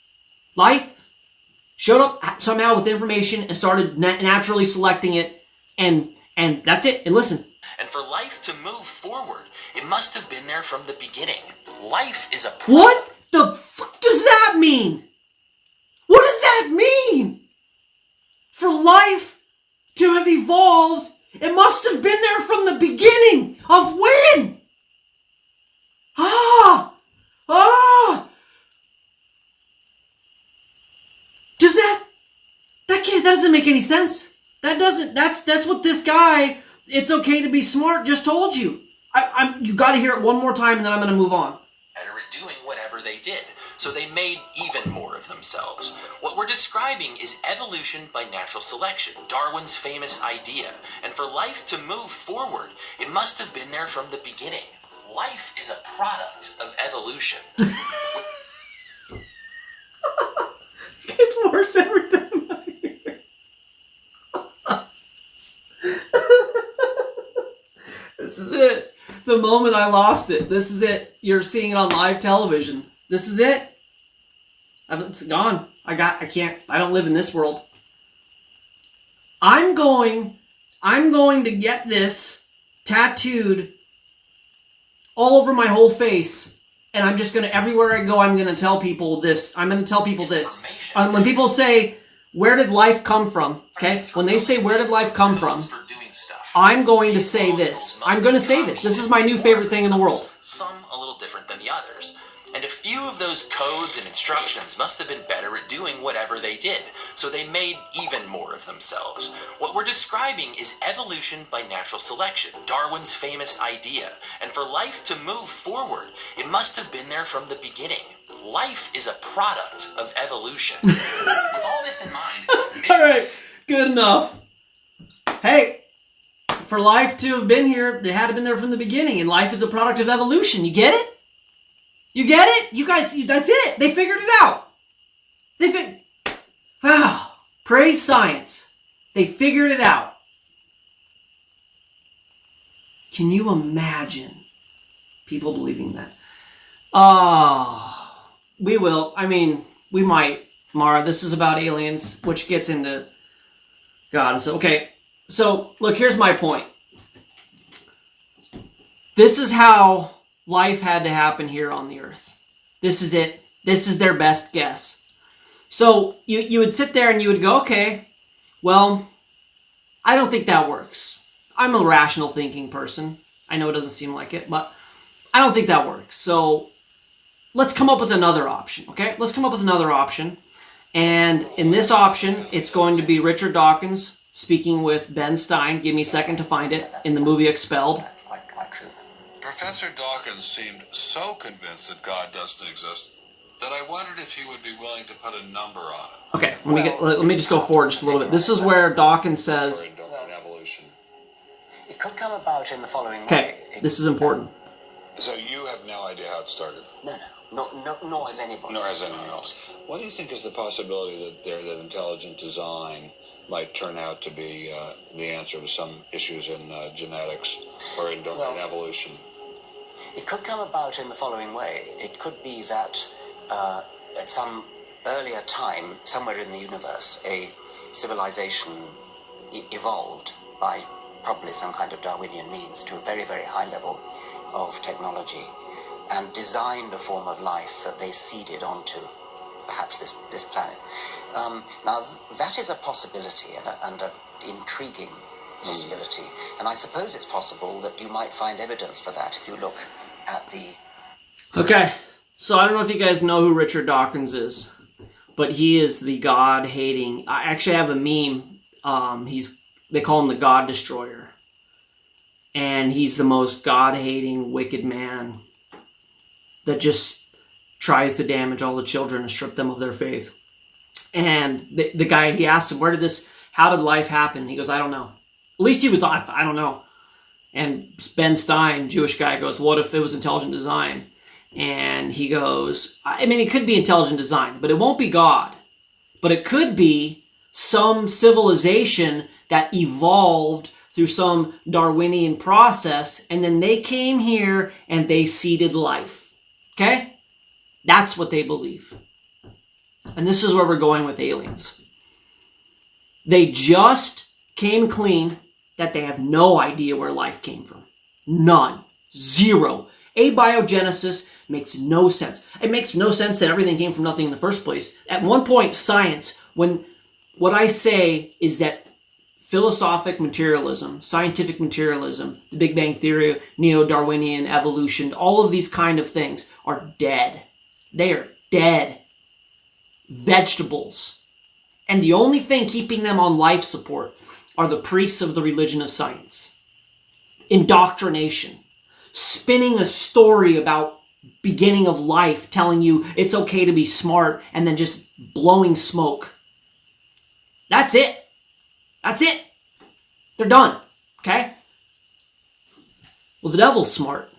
S1: Life showed up somehow with information and started naturally selecting it, and that's it. And listen.
S3: And for life to move forward, it must have been there from the beginning. Life is a...
S1: What the fuck does that mean? What does that mean? For life to have evolved, it must have been there from the beginning. Of when? That doesn't make any sense. That's what this guy, It's Okay to Be Smart, just told you. You gotta hear it one more time and then I'm gonna move on.
S3: Better at doing whatever they did, so they made even more of themselves. What we're describing is evolution by natural selection, Darwin's famous idea. And for life to move forward, it must have been there from the beginning. Life is a product of evolution.
S1: It's worse every time I hear it. This is it. The moment I lost it. This is it. You're seeing it on live television. This is it. It's gone. I don't live in this world. I'm going to get this tattooed all over my whole face. And I'm just going to, everywhere I go, I'm going to tell people this. I'm going to tell people this. When people say, where did life come from? Okay? When they say, where did life come from? I'm going to say this. I'm going to say this. This is my new favorite thing in the world.
S3: Some a little different than the others. And a few of those codes and instructions must have been better at doing whatever they did, so they made even more of themselves. What we're describing is evolution by natural selection, Darwin's famous idea. And for life to move forward, it must have been there from the beginning. Life is a product of evolution. With all this in mind...
S1: All right, good enough. Hey, for life to have been here, it had to have been there from the beginning, and life is a product of evolution. You get it? You get it? You guys, that's it. They figured it out. Wow. Praise science. They figured it out. Can you imagine people believing that? We will. I mean, we might. Mara, this is about aliens, which gets into God. So, okay. So, look, here's my point. This is how life had to happen here on the earth. This is it. This is their best guess. So you would sit there and you would go, okay, well, I don't think that works. I'm a rational thinking person. I know it doesn't seem like it, but I don't think that works. So let's come up with another option, okay? Let's come up with another option. And in this option, it's going to be Richard Dawkins speaking with Ben Stein. Give me a second to find it in the movie Expelled.
S6: Professor Dawkins seemed so convinced that God doesn't exist that I wondered if he would be willing to put a number on it.
S1: Okay, let me just go forward just a little bit. This is where Dawkins says...
S6: Evolution.
S7: It could come about in the following way.
S1: Okay, this is important.
S6: So you have no idea how it started?
S7: No. nor has anybody.
S6: Nor has anyone else. What do you think is the possibility that intelligent design might turn out to be the answer to some issues in genetics or in evolution?
S7: It could come about in the following way. It could be that at some earlier time, somewhere in the universe, a civilization evolved by probably some kind of Darwinian means to a very, very high level of technology and designed a form of life that they seeded onto perhaps this planet. Now, that is a possibility and an intriguing possibility. And I suppose it's possible that you might find evidence for that if you look at the...
S1: Okay, so I don't know if you guys know who Richard Dawkins is, but he is the God-hating... I actually have a meme. They call him the God Destroyer. And he's the most God-hating, wicked man that just tries to damage all the children and strip them of their faith. And the guy, he asked him, how did life happen? He goes, I don't know. At least he was, I don't know. And Ben Stein, Jewish guy, goes, what if it was intelligent design? And he goes, I mean, it could be intelligent design, but it won't be God. But it could be some civilization that evolved through some Darwinian process, and then they came here and they seeded life. Okay? That's what they believe. And this is where we're going with aliens. They just came clean that they have no idea where life came from. None. Zero. Abiogenesis makes no sense. It makes no sense that everything came from nothing in the first place. At one point, science, when what I say is that philosophic materialism, scientific materialism, the Big Bang Theory, Neo-Darwinian evolution, all of these kind of things are dead. They are dead. Vegetables. And the only thing keeping them on life support are the priests of the religion of science. Indoctrination. Spinning a story about beginning of life, telling you it's okay to be smart, and then just blowing smoke. That's it. That's it. They're done. Okay? Well, the devil's smart.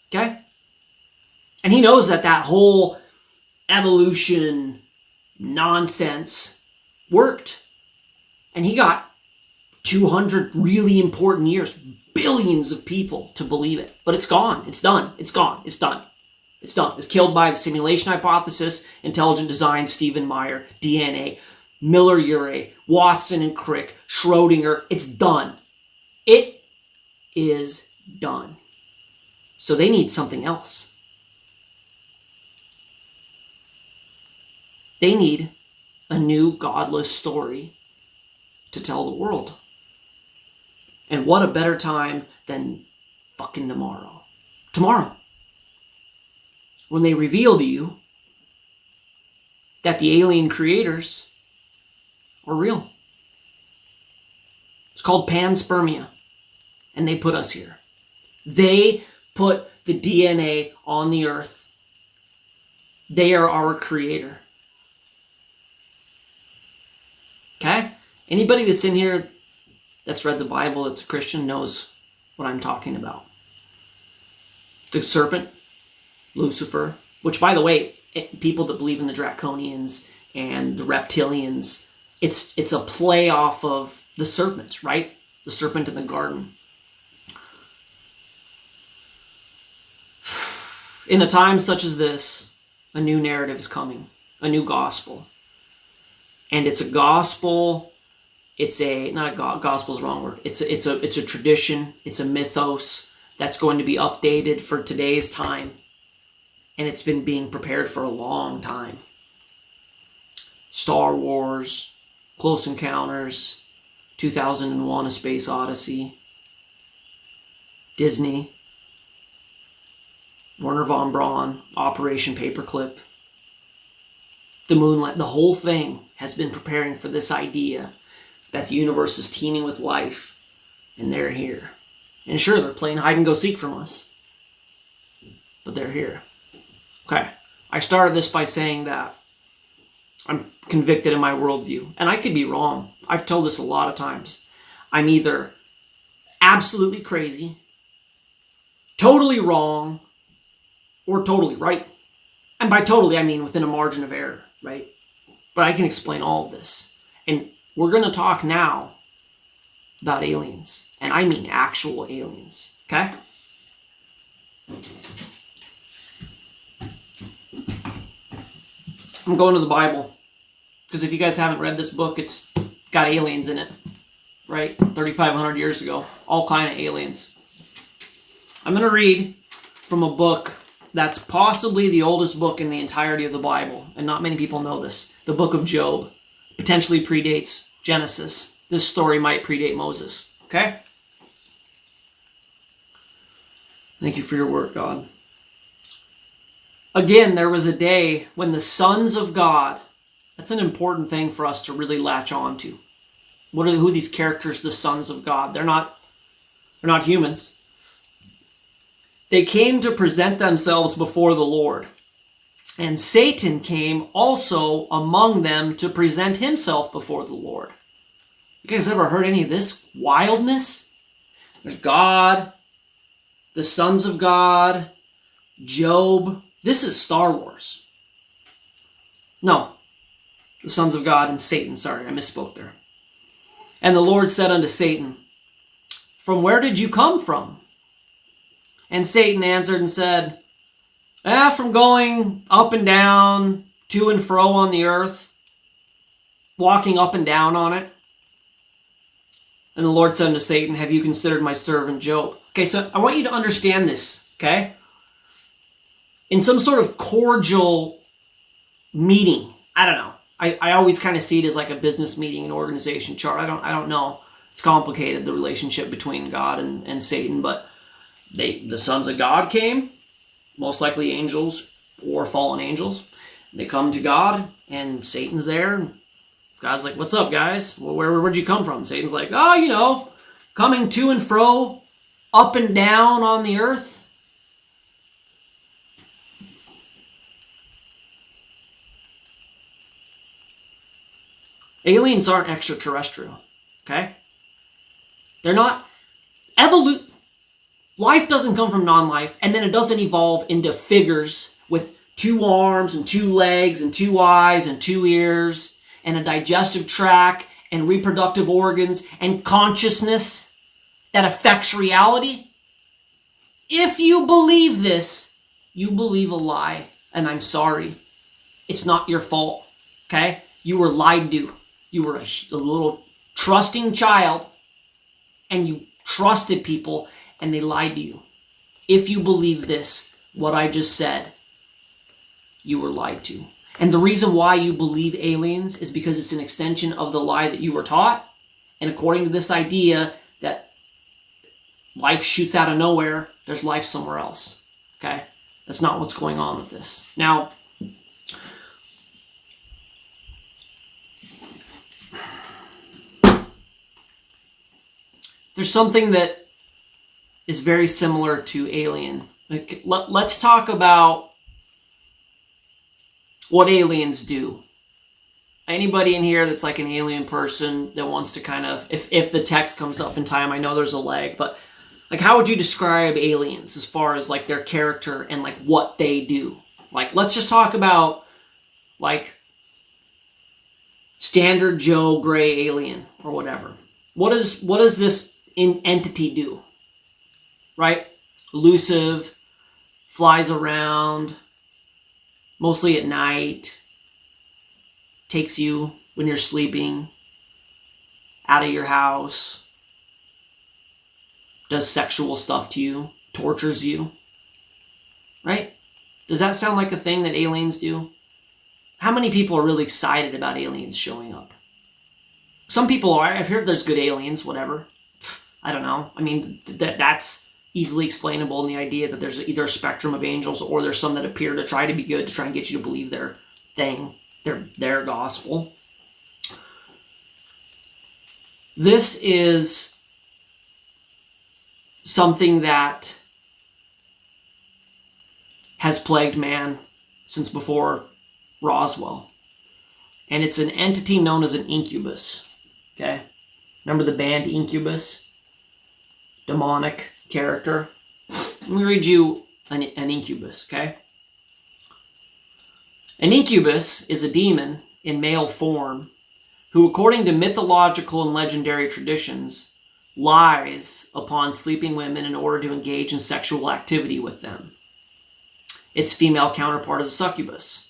S1: Okay? And he knows that whole evolution nonsense worked. And he got 200 really important years, billions of people to believe it. But it's gone. It's done. It's gone. It's done. It's done. It's killed by the simulation hypothesis, intelligent design, Stephen Meyer, DNA, Miller Ura, Watson and Crick, Schrodinger. It's done. It is done. So they need something else. They need a new godless story to tell the world. And what a better time than fucking tomorrow. Tomorrow. When they reveal to you that the alien creators are real. It's called Panspermia. And they put us here. They put the DNA on the earth. They are our creator. Okay? Anybody that's in here that's read the Bible, that's a Christian, knows what I'm talking about. The serpent, Lucifer, which, by the way, people that believe in the Draconians and the reptilians, it's a play off of the serpent, right? The serpent in the garden. In a time such as this, a new narrative is coming, a new gospel. And it's a gospel, gospel is the wrong word. It's a tradition, it's a mythos that's going to be updated for today's time. And it's been being prepared for a long time. Star Wars, Close Encounters, 2001: A Space Odyssey, Disney, Werner von Braun, Operation Paperclip, the Moonlight, the whole thing has been preparing for this idea that the universe is teeming with life, and they're here. And sure, they're playing hide and go seek from us, but they're here. Okay, I started this by saying that I'm convicted in my worldview, and I could be wrong. I've told this a lot of times. I'm either absolutely crazy, totally wrong, or totally right. And by totally, I mean within a margin of error, right? But I can explain all of this. And we're going to talk now about aliens. And I mean actual aliens, okay? I'm going to the Bible. Because if you guys haven't read this book, it's got aliens in it, right? 3,500 years ago. All kind of aliens. I'm going to read from a book that's possibly the oldest book in the entirety of the Bible, and not many people know this. The book of Job potentially predates Genesis. This story might predate Moses, okay? Thank you for your work, God. Again, there was a day when the sons of God, that's an important thing for us to really latch on to. Who are these characters, the sons of God? They're not humans. They came to present themselves before the Lord. And Satan came also among them to present himself before the Lord. You guys ever heard any of this wildness? There's God, the sons of God, Job. This is Star Wars. No, the sons of God and Satan. Sorry, I misspoke there. And the Lord said unto Satan, from where did you come from? And Satan answered and said, from going up and down, to and fro on the earth, walking up and down on it. And the Lord said unto Satan, have you considered my servant Job? Okay, so I want you to understand this, okay? In some sort of cordial meeting, I don't know. I always kind of see it as like a business meeting, an organization chart. I don't know. It's complicated, the relationship between God and Satan, but the sons of God came, most likely angels or fallen angels. They come to God, and Satan's there. And God's like, what's up, guys? Well, where'd you come from? Satan's like, coming to and fro, up and down on the earth. Aliens aren't extraterrestrial, okay? They're not. Life doesn't come from non-life, and then it doesn't evolve into figures with 2 arms and 2 legs and 2 eyes and 2 ears and a digestive tract and reproductive organs and consciousness that affects reality. If you believe this, you believe a lie, and I'm sorry. It's not your fault, okay? You were lied to. You were a little trusting child, and you trusted people, and they lied to you. If you believe this, what I just said, you were lied to. And the reason why you believe aliens is because it's an extension of the lie that you were taught. And according to this idea that life shoots out of nowhere, there's life somewhere else. Okay? That's not what's going on with this. Now, there's something that is very similar to alien. Let's talk about what aliens do. Anybody in here that's like an alien person that wants to kind of, if the text comes up in time, I know there's a lag, but like how would you describe aliens as far as like their character and like what they do? Like let's just talk about like standard Joe gray alien or whatever. What does this entity do? Right? Elusive, flies around, mostly at night, takes you when you're sleeping, out of your house, does sexual stuff to you, tortures you, right? Does that sound like a thing that aliens do? How many people are really excited about aliens showing up? Some people are. I've heard there's good aliens, whatever. I don't know. I mean, that's easily explainable in the idea that there's either a spectrum of angels or there's some that appear to try to be good, to try and get you to believe their thing, their gospel. This is something that has plagued man since before Roswell. And it's an entity known as an incubus. Okay? Remember the band Incubus? Demonic character. Let me read you an incubus, okay? An incubus is a demon in male form who, according to mythological and legendary traditions, lies upon sleeping women in order to engage in sexual activity with them. Its female counterpart is a succubus.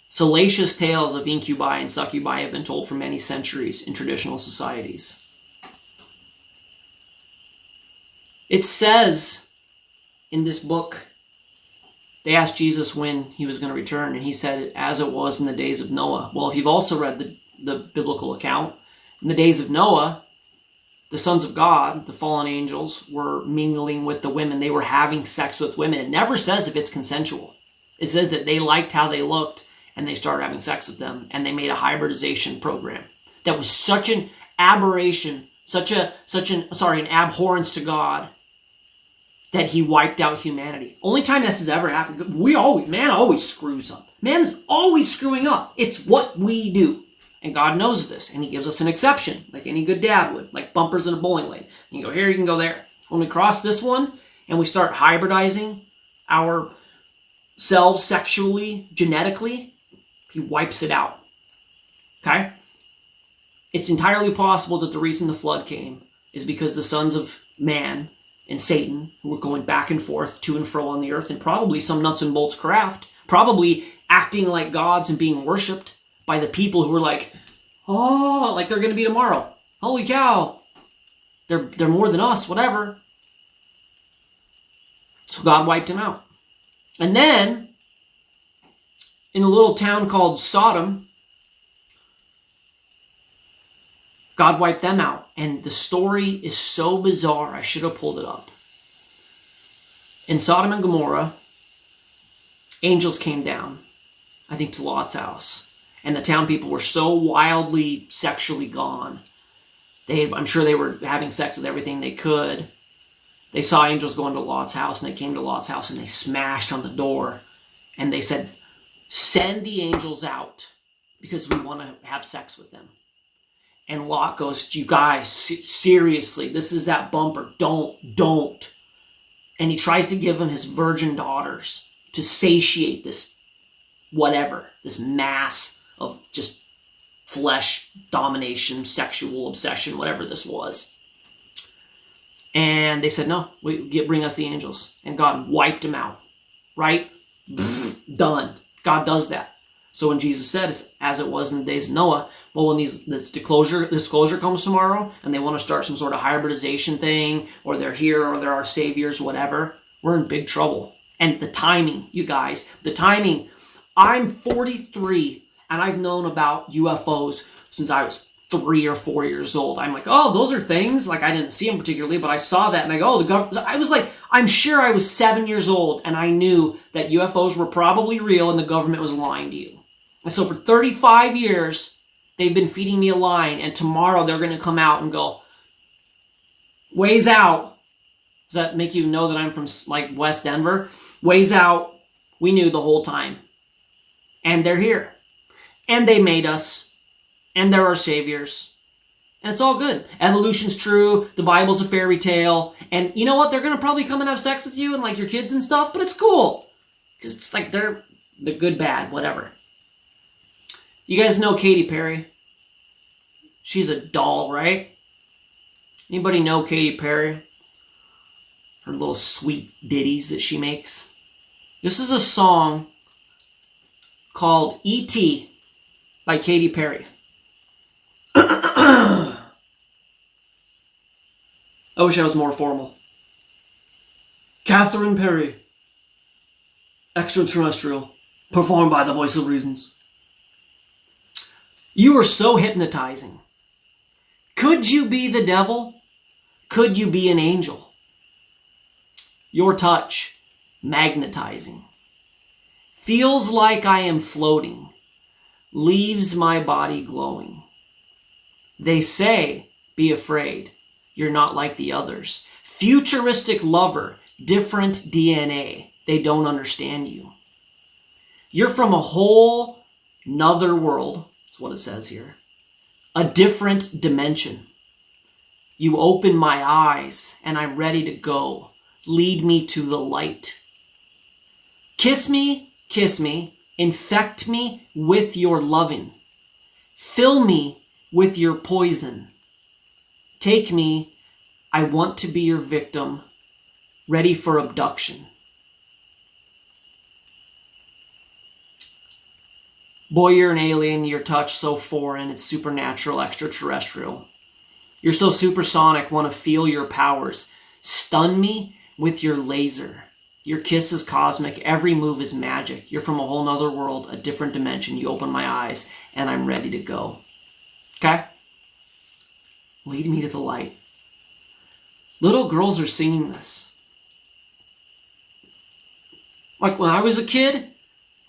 S1: Salacious tales of incubi and succubi have been told for many centuries in traditional societies. It says in this book, they asked Jesus when he was going to return, and he said, as it was in the days of Noah. Well, if you've also read the biblical account, in the days of Noah, the sons of God, the fallen angels, were mingling with the women. They were having sex with women. It never says if it's consensual. It says that they liked how they looked, and they started having sex with them, and they made a hybridization program. That was such an aberration, an abhorrence to God, that he wiped out humanity. Only time this has ever happened. Man always screws up. Man's always screwing up. It's what we do. And God knows this, and he gives us an exception, like any good dad would, like bumpers in a bowling lane. You can go here, you can go there. When we cross this one, and we start hybridizing ourselves sexually, genetically, he wipes it out. Okay? It's entirely possible that the reason the flood came is because the sons of man and Satan, who were going back and forth, to and fro on the earth, and probably some nuts and bolts craft, probably acting like gods and being worshipped by the people who were like, oh, like they're going to be tomorrow. Holy cow. They're more than us, whatever. So God wiped him out. And then, in a little town called Sodom, God wiped them out. And the story is so bizarre, I should have pulled it up. In Sodom and Gomorrah, angels came down, I think to Lot's house. And the town people were so wildly sexually gone. I'm sure they were having sex with everything they could. They saw angels going to Lot's house, and they came to Lot's house, and they smashed on the door. And they said, send the angels out, because we want to have sex with them. And Lot goes, you guys, seriously, this is that bumper. Don't. And he tries to give them his virgin daughters to satiate this whatever, this mass of just flesh domination, sexual obsession, whatever this was. And they said, no, bring us the angels. And God wiped them out. Right? Done. God does that. So when Jesus said, as it was in the days of Noah, well, when this disclosure comes tomorrow, and they want to start some sort of hybridization thing, or they're here, or they're our saviors, whatever, we're in big trouble. And the timing, you guys, the timing. I'm 43, and I've known about UFOs since I was 3 or 4 years old. I'm like, oh, those are things. Like, I didn't see them particularly, but I saw that, and I go, oh, the government. I was like, I'm sure I was 7 years old, and I knew that UFOs were probably real, and the government was lying to you. And so for 35 years, they've been feeding me a line, and tomorrow they're going to come out and go, ways out. Does that make you know that I'm from, like, West Denver? Ways out. We knew the whole time. And they're here. And they made us. And they're our saviors. And it's all good. Evolution's true. The Bible's a fairy tale. And you know what? They're going to probably come and have sex with you and, like, your kids and stuff, but it's cool. Because it's like they're good, bad, whatever. You guys know Katy Perry? She's a doll, right? Anybody know Katy Perry? Her little sweet ditties that she makes. This is a song called E.T. by Katy Perry. I wish I was more formal. Catherine Perry. Extraterrestrial. Performed by the Voice of Reasons. You are so hypnotizing. Could you be the devil? Could you be an angel? Your touch, magnetizing. Feels like I am floating. Leaves my body glowing. They say, be afraid. You're not like the others. Futuristic lover, different DNA. They don't understand you. You're from a whole nother world. That's what it says here. A different dimension. You open my eyes and I'm ready to go. Lead me to the light. Kiss me, Infect me with your loving. Fill me with your poison. Take me, I want to be your victim, ready for abduction. Boy, you're an alien, your touch so foreign, it's supernatural, extraterrestrial. You're so supersonic, want to feel your powers. Stun me with your laser. Your kiss is cosmic, every move is magic. You're from a whole nother world, a different dimension. You open my eyes, and I'm ready to go. Okay? Lead me to the light. Little girls are singing this. Like when I was a kid,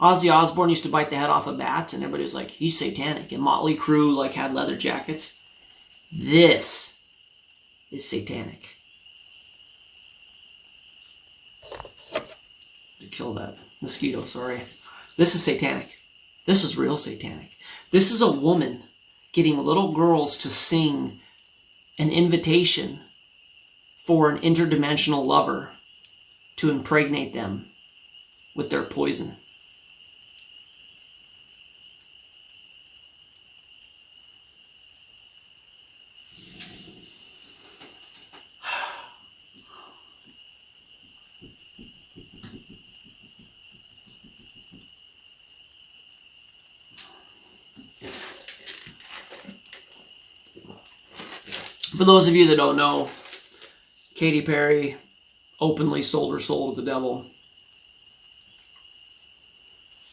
S1: Ozzy Osbourne used to bite the head off of bats, and everybody was like, he's satanic. And Motley Crue like had leather jackets. This is satanic. To kill that mosquito, sorry. This is satanic. This is real satanic. This is a woman getting little girls to sing an invitation for an interdimensional lover to impregnate them with their poison. For those of you that don't know, Katy Perry openly sold her soul to the devil.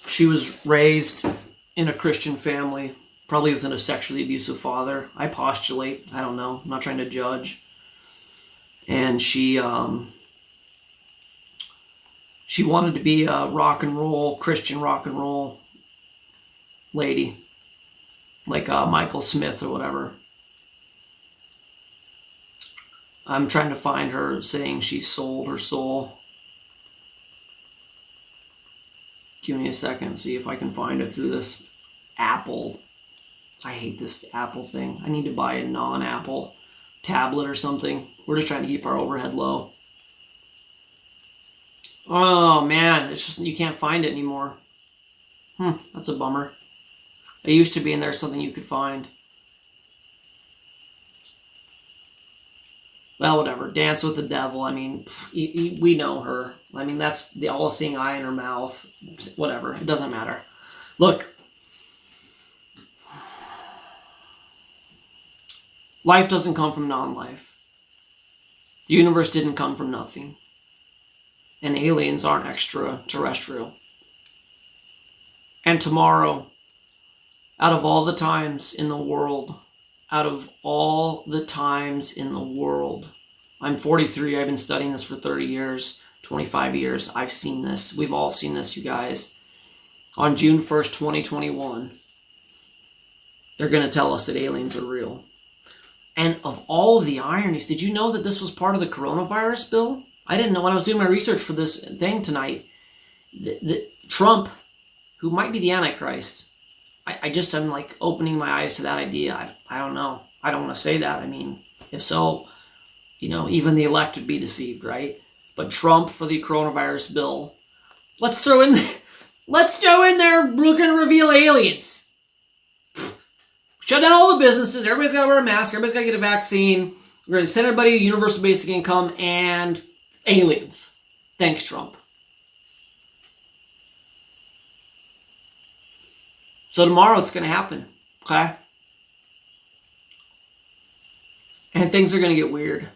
S1: She was raised in a Christian family, probably with a sexually abusive father. I postulate, I don't know, I'm not trying to judge. And she wanted to be a Christian rock and roll lady, like Michael Smith or whatever. I'm trying to find her saying she sold her soul. Give me a second, see if I can find it through this Apple. I hate this Apple thing. I need to buy a non-Apple tablet or something. We're just trying to keep our overhead low. Oh man, it's just you can't find it anymore. That's a bummer. It used to be in there something you could find. Well, whatever. Dance with the Devil. I mean, we know her. I mean, that's the all-seeing eye in her mouth. Whatever. It doesn't matter. Look. Life doesn't come from non-life. The universe didn't come from nothing. And aliens aren't extraterrestrial. And tomorrow, out of all the times in the world, I'm 43, I've been studying this for 30 years, 25 years, I've seen this, we've all seen this, you guys. On June 1st, 2021, they're going to tell us that aliens are real. And of all of the ironies, did you know that this was part of the coronavirus bill? I didn't know when I was doing my research for this thing tonight. Trump, who might be the Antichrist, I'm like opening my eyes to that idea. I don't know. I don't want to say that. I mean, if so, even the elect would be deceived, right? But Trump for the coronavirus bill. Let's throw in there, we're going to reveal aliens. Shut down all the businesses. Everybody's got to wear a mask. Everybody's got to get a vaccine. We're going to send everybody universal basic income and aliens. Thanks, Trump. So tomorrow it's going to happen, okay? And things are going to get weird.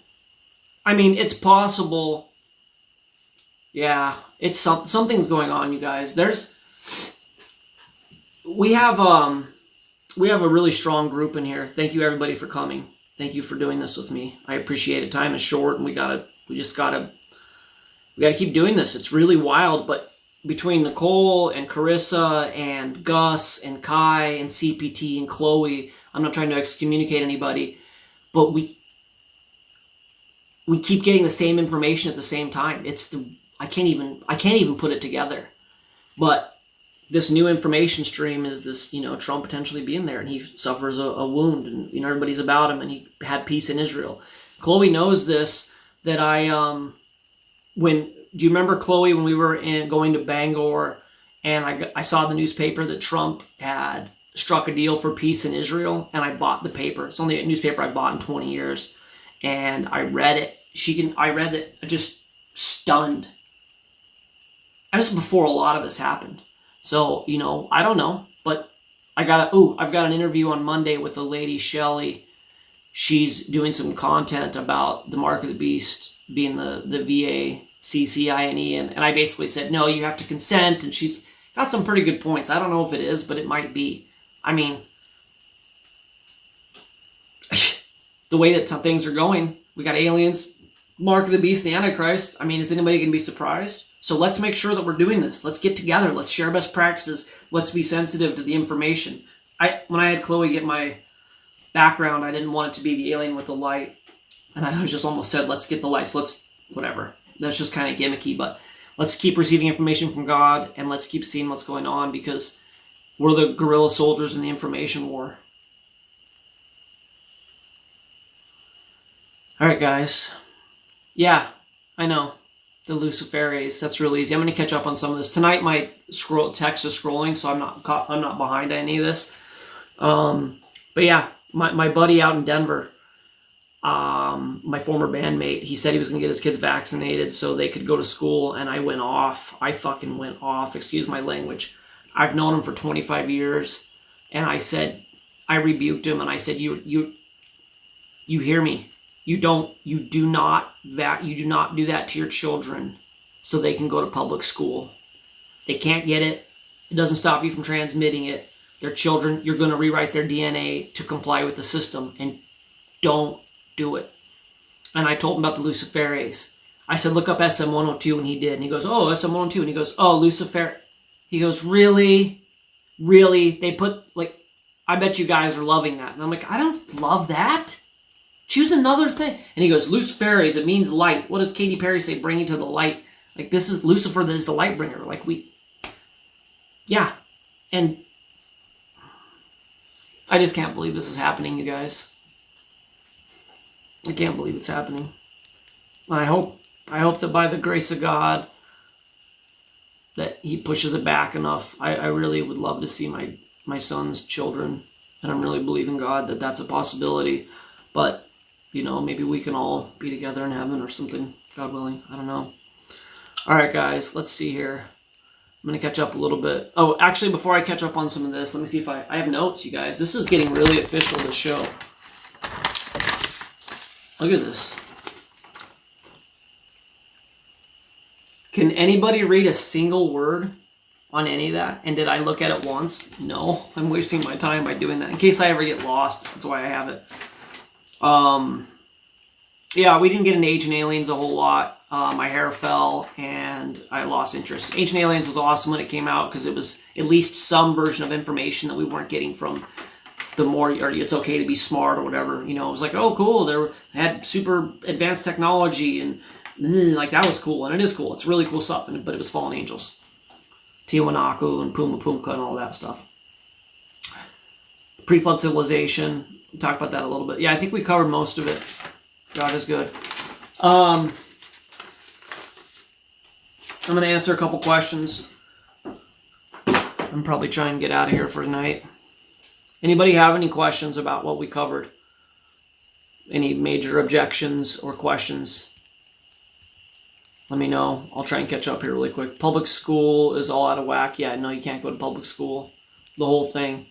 S1: I mean, it's possible. Yeah, it's something's going on, you guys. We have a really strong group in here. Thank you everybody for coming. Thank you for doing this with me. I appreciate it. Time is short, and we gotta keep doing this. It's really wild, but between Nicole and Carissa and Gus and Kai and CPT and Chloe, I'm not trying to excommunicate anybody, but we keep getting the same information at the same time. I can't even put it together. But this new information stream is this, Trump potentially being there, and he suffers a wound, and everybody's about him, and he had peace in Israel. Chloe knows this, that do you remember, Chloe, when we were going to Bangor, and I saw the newspaper that Trump had struck a deal for peace in Israel, and I bought the paper. It's only a newspaper I bought in 20 years, and I read it. I read it, just stunned. And this was before a lot of this happened. So, you know, I don't know, but I've got an interview on Monday with a lady, Shelley. She's doing some content about the mark of the beast being the VACCINE, and I basically said, no, you have to consent, and she's got some pretty good points. I don't know if it is, but it might be. I mean, the way that things are going, we got aliens, mark of the beast, the Antichrist. I mean, is anybody going to be surprised? So let's make sure that we're doing this. Let's get together. Let's share best practices. Let's be sensitive to the information. When I had Chloe get my background, I didn't want it to be the alien with the light. And I just almost said, let's get the lights. Let's, whatever. That's just kind of gimmicky, but let's keep receiving information from God, and let's keep seeing what's going on, because we're the guerrilla soldiers in the information war. All right, guys. Yeah, I know. The Luciferians, that's real easy. I'm going to catch up on some of this. Tonight my text is scrolling, so I'm not behind any of this. But yeah, my buddy out in Denver, my former bandmate, he said he was going to get his kids vaccinated so they could go to school, and I went off. I fucking went off. Excuse my language. I've known him for 25 years, and I rebuked him, and I said, you hear me? You do not do that to your children so they can go to public school. They can't get it. It doesn't stop you from transmitting it. Their children, you're going to rewrite their DNA to comply with the system, and don't do it. And I told him about the Luciferians. I said, look up SM-102, and he did. And he goes, oh, SM-102. And he goes, oh, Lucifer. He goes, really? Really? They put, like, I bet you guys are loving that. And I'm like, I don't love that. Choose another thing. And he goes, Luciferians, it means light. What does Katy Perry say? Bring it to the light. Like, this is Lucifer that is the light bringer. Like, yeah. And I just can't believe this is happening, you guys. I can't believe it's happening. I hope that by the grace of God that he pushes it back enough. I really would love to see my son's children, and I'm really believing God that that's a possibility. But, you know, maybe we can all be together in heaven or something, God willing. I don't know. All right, guys, let's see here. I'm going to catch up a little bit. Oh, actually, before I catch up on some of this, let me see if I have notes, you guys. This is getting really official, this show. Look at this. Can anybody read a single word on any of that? And did I look at it once? No. I'm wasting my time by doing that. In case I ever get lost. That's why I have it. Yeah, we didn't get into Ancient Aliens a whole lot. My hair fell, and I lost interest. Ancient Aliens was awesome when it came out, because it was at least some version of information that we weren't getting from the more, or it's okay to be smart or whatever. You know, it was like, oh, cool, they had super advanced technology, and like, that was cool, and it is cool. It's really cool stuff, but it was fallen angels. Tiwanaku and Puma Pumka and all that stuff. Pre-flood civilization. We talked about that a little bit. Yeah, I think we covered most of it. God is good. I'm going to answer a couple questions. I'm probably trying to get out of here for tonight. Anybody have any questions about what we covered? Any major objections or questions? Let me know. I'll try and catch up here really quick. Public school is all out of whack. Yeah, no, you can't go to public school. The whole thing.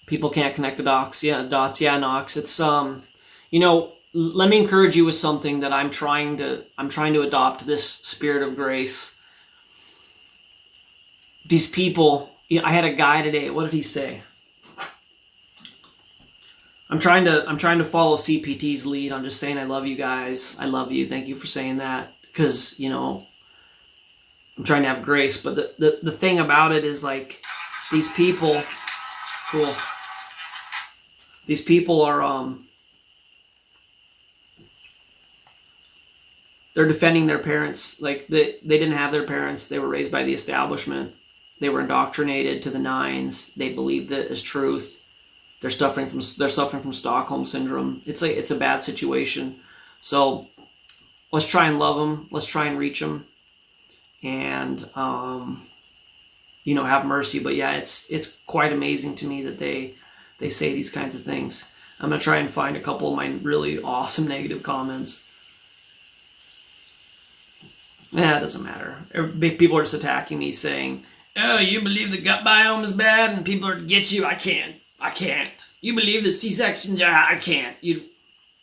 S1: People can't connect the dots. Yeah, Knox. It's you know, let me encourage you with something that I'm trying to adopt, this spirit of grace. These people, I had a guy today. What did he say? I'm trying to follow CPT's lead. I'm just saying I love you guys. I love you. Thank you for saying that, because, you know, I'm trying to have grace. But the thing about it is, like, these people, cool. These people are they're defending their parents. Like, they didn't have their parents. They were raised by the establishment. They were indoctrinated to the nines. They believed it as truth. They're suffering from Stockholm syndrome. It's a bad situation. So let's try and love them. Let's try and reach them. And have mercy. But yeah, it's quite amazing to me that they say these kinds of things. I'm going to try and find a couple of my really awesome negative comments. It doesn't matter. People are just attacking me saying, oh, you believe the gut biome is bad? And people are, get you, I can't. You believe that C-sections, I can't.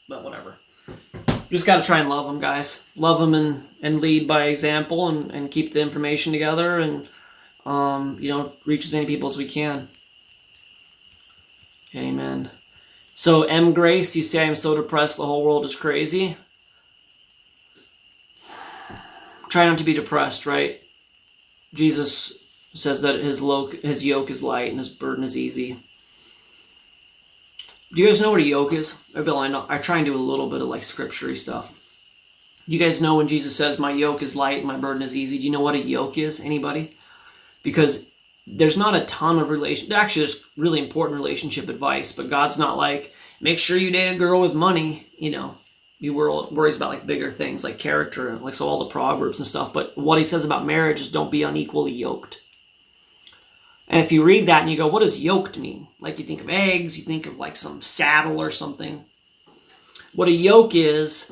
S1: But whatever. You just got to try and love them, guys. Love them and lead by example and keep the information together and, reach as many people as we can. Amen. So, M. Grace, you say I'm so depressed the whole world is crazy. Try not to be depressed, right? Jesus says that his yoke is light and his burden is easy. Do you guys know what a yoke is? I try and do a little bit of like scripture-y stuff. You guys know when Jesus says, my yoke is light and my burden is easy? Do you know what a yoke is? Anybody? Because there's not a ton of actually there's really important relationship advice, but God's not like, make sure you date a girl with money, He worries about like bigger things like character and like so all the proverbs and stuff. But what he says about marriage is don't be unequally yoked. And if you read that and you go, what does yoked mean? Like you think of eggs, you think of like some saddle or something. What a yoke is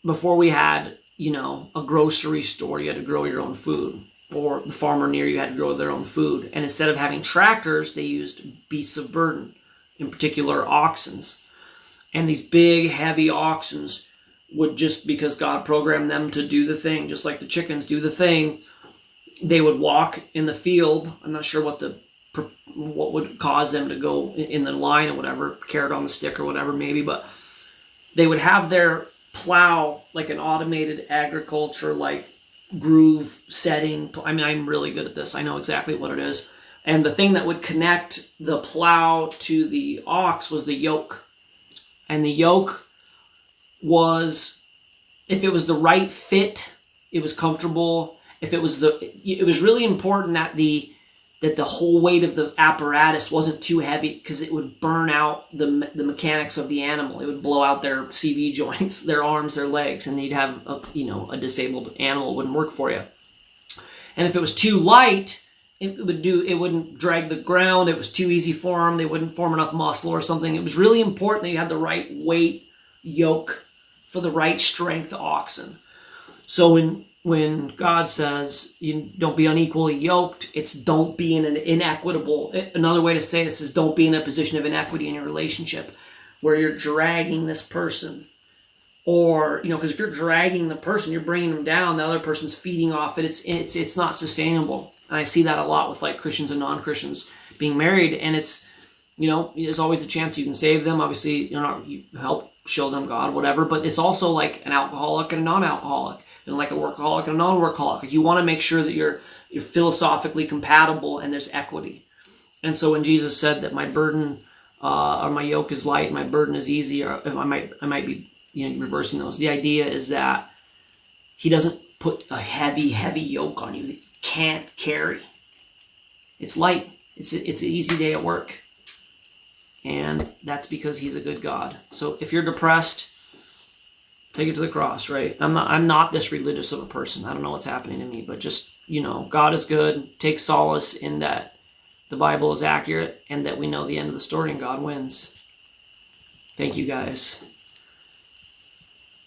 S1: before we had, a grocery store, you had to grow your own food. Or the farmer near you had to grow their own food. And instead of having tractors, they used beasts of burden, in particular oxens. And these big, heavy oxens would just, because God programmed them to do the thing, just like the chickens do the thing, they would walk in the field. I'm not sure what would cause them to go in the line or whatever, carrot on the stick or whatever maybe, but they would have their plow like an automated agriculture, like groove setting. I mean, I'm really good at this. I know exactly what it is. And the thing that would connect the plow to the ox was the yoke. And the yoke was, if it was the right fit, it was comfortable. If it was it was really important that the whole weight of the apparatus wasn't too heavy, because it would burn out the mechanics of the animal. It would blow out their CV joints, their arms, their legs, and you'd have a disabled animal. It wouldn't work for you. And if it was too light, it wouldn't drag the ground. It was too easy for them. They wouldn't form enough muscle or something. It was really important that you had the right weight yoke for the right strength oxen. So when God says you don't be unequally yoked, it's don't be in an inequitable. Another way to say this is don't be in a position of inequity in your relationship where you're dragging this person. Or, because if you're dragging the person, you're bringing them down, the other person's feeding off it. It's not sustainable. And I see that a lot with like Christians and non-Christians being married. And it's, there's always a chance you can save them. Obviously, you help show them God, whatever. But it's also like an alcoholic and a non-alcoholic. And like a workaholic and a non-workaholic. Like you want to make sure that you're philosophically compatible and there's equity. And so when Jesus said that my burden or my yoke is light and my burden is easy, or I might be reversing those. The idea is that he doesn't put a heavy yoke on you that you can't carry. It's light. It's an easy day at work. And that's because he's a good God. So if you're depressed, take it to the cross, right? I'm not this religious of a person. I don't know what's happening to me, but just, God is good. Take solace in that the Bible is accurate and that we know the end of the story and God wins. Thank you, guys.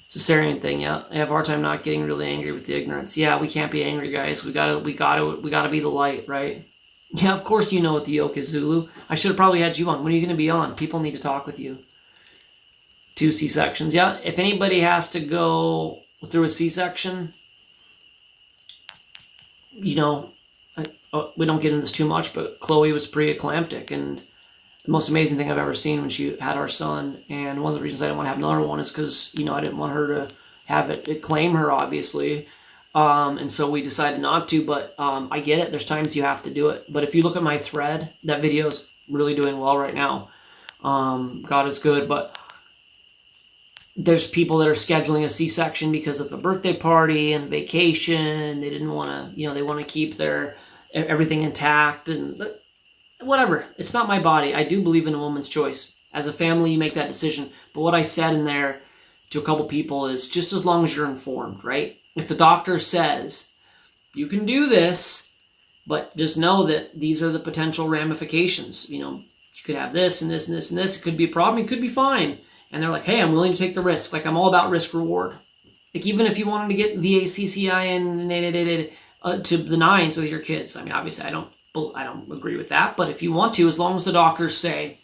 S1: Cesarean thing, yeah. I have a hard time not getting really angry with the ignorance. Yeah, we can't be angry, guys. We gotta be the light, right? Yeah, of course you know what the yoke is, Zulu. I should have probably had you on. When are you gonna be on? People need to talk with you. 2 C-sections. Yeah, if anybody has to go through a C-section, we don't get into this too much, but Chloe was pre-eclamptic, and the most amazing thing I've ever seen when she had our son, and one of the reasons I didn't want to have another one is because, I didn't want her to have it claim her, obviously, and so we decided not to, but I get it. There's times you have to do it, but if you look at my thread, that video is really doing well right now. God is good, but there's people that are scheduling a C-section because of a birthday party and vacation. They didn't want to, they want to keep their everything intact and whatever. It's not my body. I do believe in a woman's choice. As a family, you make that decision. But what I said in there to a couple people is just as long as you're informed, right? If the doctor says you can do this, But just know that these are the potential ramifications. You know, you could have this and this and this and this. It could be a problem. It could be fine. And they're like, hey, I'm willing to take the risk. Like, I'm all about risk reward. Like, even if you wanted to get VACCI and to the 9s with your kids. I mean, obviously, I don't agree with that. But if you want to, as long as the doctors say,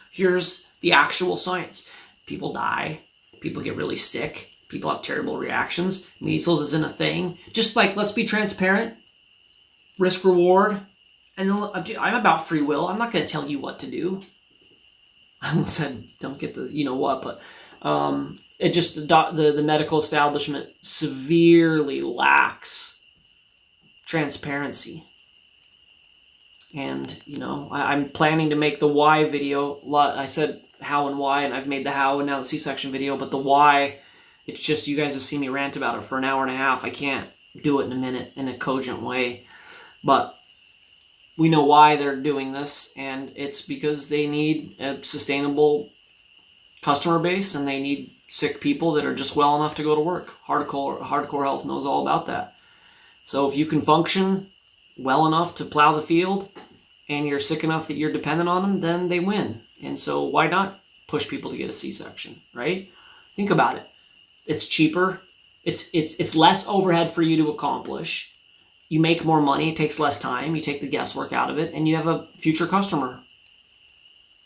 S1: here's the actual science. People die. People get really sick. People have terrible reactions. Measles isn't a thing. Just like, let's be transparent. Risk reward. And I'm about free will. I'm not going to tell you what to do. I almost said don't get the you know what, but it just the medical establishment severely lacks transparency. And you know, I'm planning to make the why video. I said how and why, and I've made the how and now the C-section video, but the why, it's just you guys have seen me rant about it for an hour and a half. I can't do it in a minute in a cogent way, but we know why they're doing this, and it's because they need a sustainable customer base, and they need sick people that are just well enough to go to work. Hardcore health knows all about that. So if you can function well enough to plow the field, and you're sick enough that you're dependent on them, then they win. And so why not push people to get a C-section, right? Think about it. It's cheaper. It's less overhead for you to accomplish. You make more money, it takes less time, you take the guesswork out of it, and you have a future customer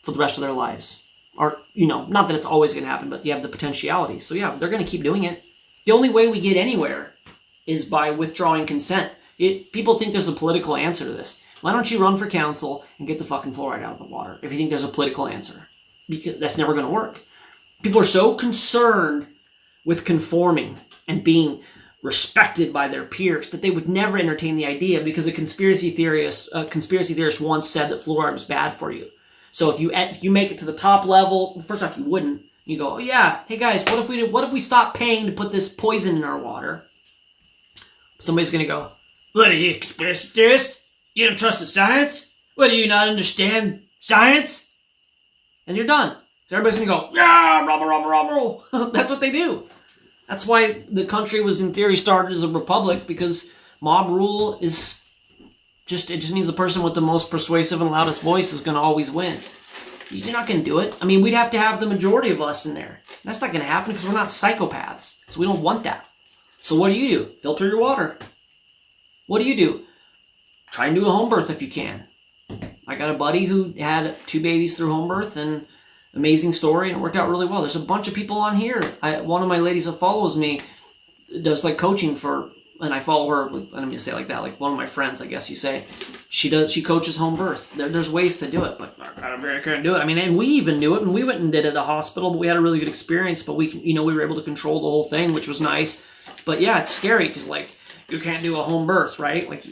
S1: for the rest of their lives. Or, you know, not that it's always going to happen, but you have the potentiality. So yeah, they're going to keep doing it. The only way we get anywhere is by withdrawing consent. People think there's a political answer to this. Why don't you run for council and get the fucking fluoride out of the water if you think there's a political answer? Because that's never going to work. People are so concerned with conforming and being respected by their peers that they would never entertain the idea, because a conspiracy theorist once said that fluoride was bad for you. So if you make it to the top level, first off, you wouldn't. You go, oh yeah, hey guys, what if we stop paying to put this poison in our water? Somebody's gonna go, what are you, conspiracy theorist? You don't trust the science? What, do you not understand science? And you're done. So everybody's gonna go, yeah, rubble. That's what they do. That's why the country was, in theory, started as a republic, because mob rule is just means the person with the most persuasive and loudest voice is going to always win. You're not going to do it. I mean, we'd have to have the majority of us in there. That's not going to happen because we're not psychopaths. So we don't want that. So what do? Filter your water. What do? Try and do a home birth if you can. I got a buddy who had 2 babies through home birth, and amazing story, and it worked out really well. There's a bunch of people on here. One of my ladies that follows me does like coaching for, and I follow her. I don't mean to say it like that. Like one of my friends, I guess you say. She coaches home birth. There's ways to do it, but I couldn't do it. I mean, and we even knew it, and we went and did it at a hospital, but we had a really good experience. But we were able to control the whole thing, which was nice. But yeah, it's scary because like you can't do a home birth, right? Like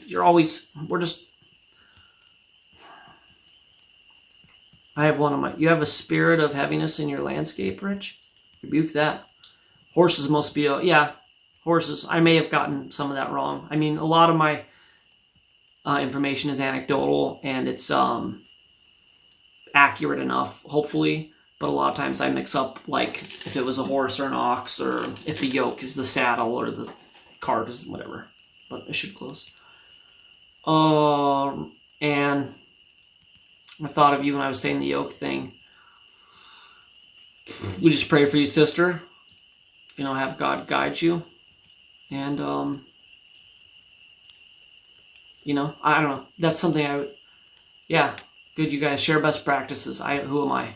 S1: I have you have a spirit of heaviness in your landscape, Rich? Rebuke that. Horses must be, horses. I may have gotten some of that wrong. I mean, a lot of my information is anecdotal, and it's accurate enough, hopefully, but a lot of times I mix up, like, if it was a horse or an ox, or if the yoke is the saddle, or the cart is whatever. But I should close. And I thought of you when I was saying the yoke thing. We just pray for you, sister. Have God guide you. And, I don't know. That's something good, you guys share best practices. Who am I?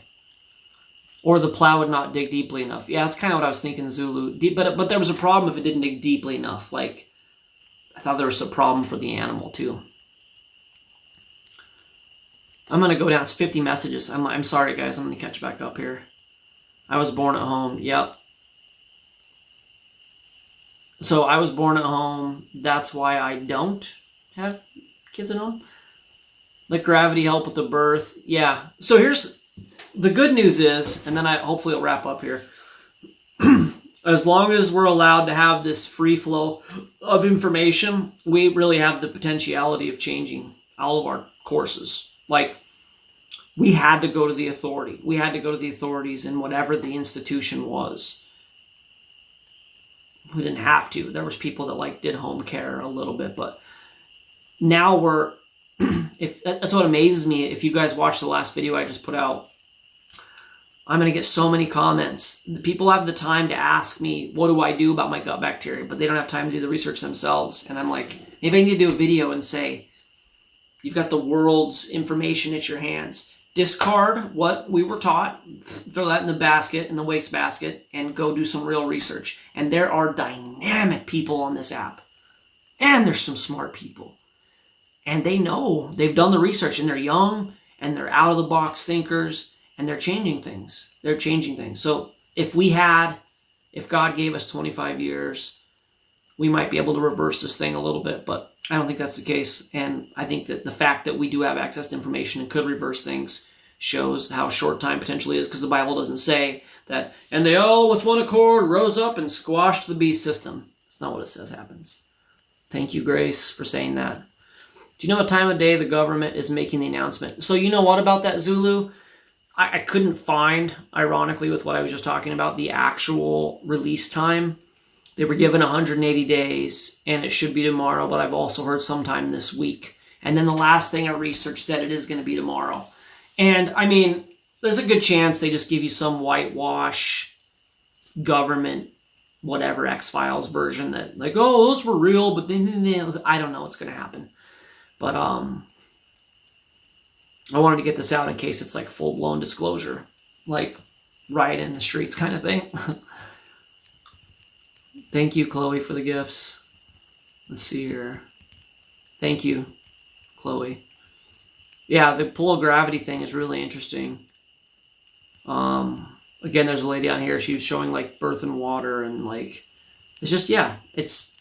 S1: Or the plow would not dig deeply enough. Yeah, that's kind of what I was thinking, Zulu. But there was a problem if it didn't dig deeply enough. Like, I thought there was a problem for the animal, too. I'm going to go down. It's 50 messages. I'm sorry, guys. I'm going to catch back up here. I was born at home. Yep. So I was born at home. That's why I don't have kids at home. Let gravity help with the birth. Yeah. So here's the good news is, and then hopefully I'll wrap up here. As long as we're allowed to have this free flow of information, we really have the potentiality of changing all of our courses. Like, we had to go to the authority. We had to go to the authorities in whatever the institution was. We didn't have to. There was people that did home care a little bit, but now we're, if that's what amazes me. If you guys watch the last video I just put out, I'm going to get so many comments. People have the time to ask me, what do I do about my gut bacteria? But they don't have time to do the research themselves. And I'm like, maybe I need to do a video and say, you've got the world's information at your hands. Discard what we were taught, throw that in the basket, in the wastebasket, and go do some real research. And there are dynamic people on this app. And there's some smart people. And they know, they've done the research, and they're young, and they're out-of-the-box thinkers, and they're changing things. They're changing things. So if God gave us 25 years, we might be able to reverse this thing a little bit, but I don't think that's the case. And I think that the fact that we do have access to information and could reverse things shows how short time potentially is, because the Bible doesn't say that, and they all with one accord rose up and squashed the beast system. That's not what it says happens. Thank you, Grace, for saying that. Do you know what time of day the government is making the announcement? So you know what about that, Zulu? I couldn't find, ironically, with what I was just talking about, the actual release time. They were given 180 days, and it should be tomorrow, but I've also heard sometime this week. And then the last thing I researched said it is going to be tomorrow. And, I mean, there's a good chance they just give you some whitewash government, whatever, X-Files version that, like, oh, those were real, but then I don't know what's going to happen. But, I wanted to get this out in case it's like full-blown disclosure, like riot in the streets kind of thing. Thank you, Chloe, for the gifts. Let's see here. Thank you, Chloe. Yeah, the pull of gravity thing is really interesting. Again, there's a lady on here. She was showing like birth and water, and like it's just, yeah, there's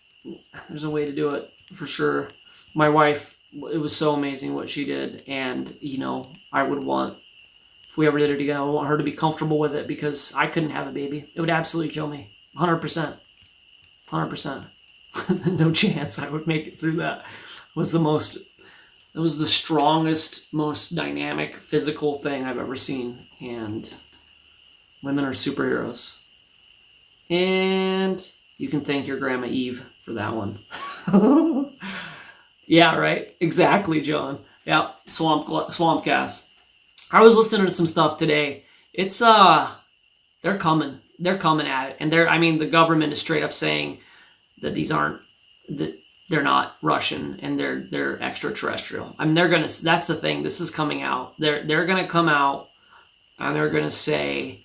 S1: a way to do it for sure. My wife, it was so amazing what she did, and you know, I would want, if we ever did it again, I would want her to be comfortable with it, because I couldn't have a baby. It would absolutely kill me. 100%. 100%. No chance I would make it through that. It was the strongest, most dynamic physical thing I've ever seen, and women are superheroes. And you can thank your Grandma Eve for that one. Yeah, right. Exactly, John. Yeah, swamp gas. I was listening to some stuff today. It's they're coming. They're coming at it, and the government is straight up saying that they're not Russian, and they're extraterrestrial. I mean, that's the thing. This is coming out. They're gonna come out, and they're gonna say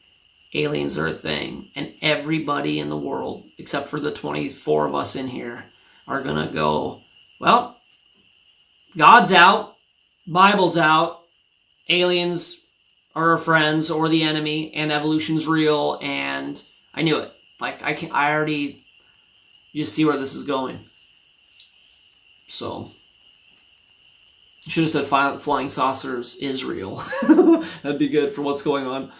S1: aliens are a thing, and everybody in the world, except for the 24 of us in here, are gonna go, well, God's out, Bible's out, aliens are our friends or the enemy, and evolution's real, and I knew it. Like, I already just see where this is going. So, I should have said flying saucers is real. That'd be good for what's going on.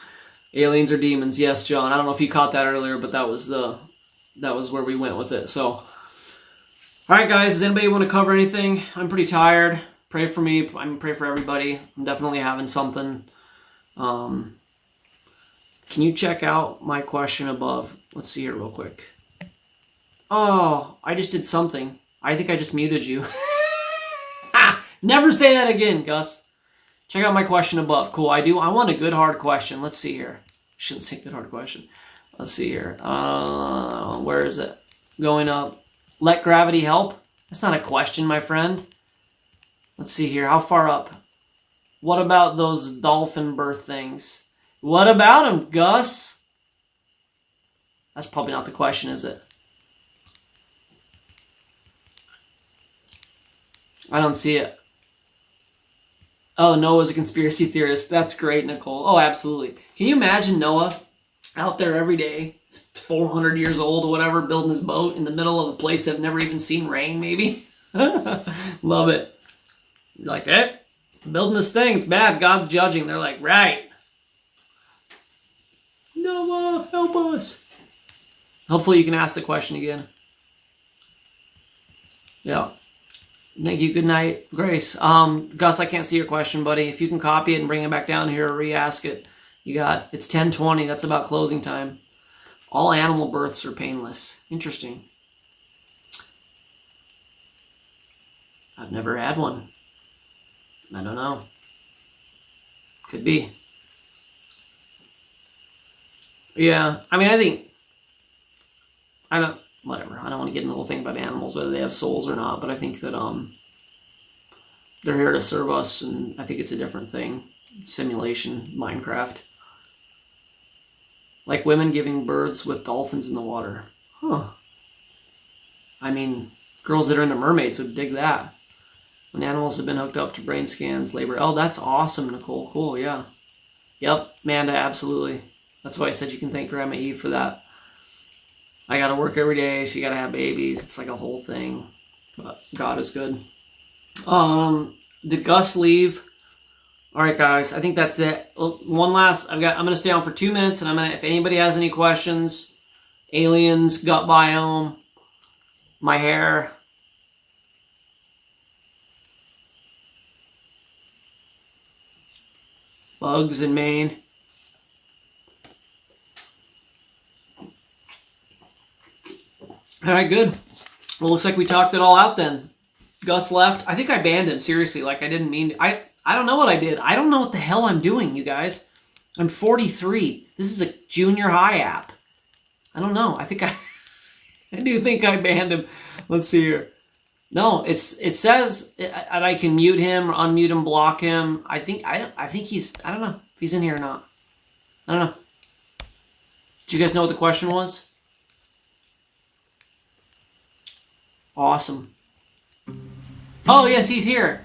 S1: Aliens or demons, yes, John. I don't know if you caught that earlier, but that was where we went with it. So, all right, guys. Does anybody want to cover anything? I'm pretty tired. Pray for me. Pray for everybody. I'm definitely having something. Can you check out my question above? Let's see here real quick. Oh, I just did something. I think I just muted you. Never say that again, Gus. Check out my question above. Cool. I want a good hard question. Let's see here. Shouldn't say good hard question. Let's see here. Where is it? Going up. Let gravity help? That's not a question, my friend. Let's see here. How far up? What about those dolphin birth things? What about them, Gus? That's probably not the question, is it? I don't see it. Oh, Noah's a conspiracy theorist. That's great, Nicole. Oh, absolutely. Can you imagine Noah out there every day, 400 years old or whatever, building his boat in the middle of a place that never even seen rain, maybe? Love it. Like, hey, building this thing, it's bad. God's judging. They're like, right. Noah, help us. Hopefully you can ask the question again. Yeah. Thank you. Good night, Grace. Gus, I can't see your question, buddy. If you can copy it and bring it back down here or re-ask it, it's 10:20. That's about closing time. All animal births are painless. Interesting. I've never had one. I don't know. Could be. Yeah, I mean, I think, whatever. I don't want to get into the whole thing about animals, whether they have souls or not, but I think that, they're here to serve us, and I think it's a different thing. Simulation, Minecraft. Like women giving births with dolphins in the water. Huh. I mean, girls that are into mermaids would dig that. When animals have been hooked up to brain scans, labor. Oh, that's awesome, Nicole. Cool, yeah. Yep, Amanda, absolutely. That's why I said you can thank Grandma Eve for that. I gotta work every day. She gotta have babies. It's like a whole thing. But God is good. Did Gus leave? All right, guys. I think that's it. One last. I'm gonna stay on for 2 minutes, and if anybody has any questions, aliens, gut biome, my hair. Bugs in Maine. All right, good. Well, looks like we talked it all out then. Gus left. I think I banned him, seriously. Like, I didn't mean to. I don't know what I did. I don't know what the hell I'm doing, you guys. I'm 43. This is a junior high app. I don't know. I think I do think I banned him. Let's see here. No, it says I can mute him or unmute him, block him. I think he's, I don't know if he's in here or not. I don't know. Do you guys know what the question was? Awesome. Oh, yes, he's here.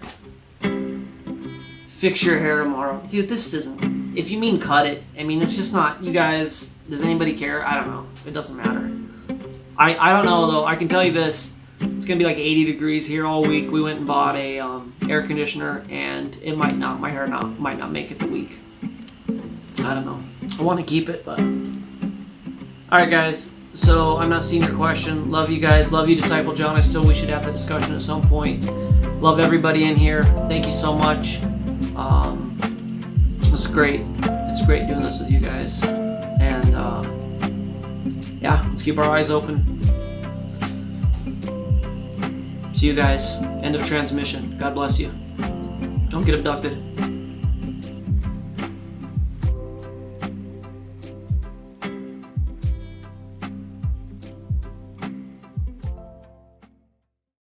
S1: Fix your hair tomorrow. Dude, this isn't... If you mean cut it, I mean, it's just not... You guys... Does anybody care? I don't know. It doesn't matter. I don't know, though. I can tell you this. It's going to be like 80 degrees here all week. We went and bought a air conditioner, and it might not... My hair might not make it the week. I don't know. I want to keep it, but... Alright, guys. So, I'm not seeing your question. Love you guys. Love you, Disciple John. We should have a discussion at some point. Love everybody in here. Thank you so much. It's great. It's great doing this with you guys. And, yeah, let's keep our eyes open. See you guys. End of transmission. God bless you. Don't get abducted.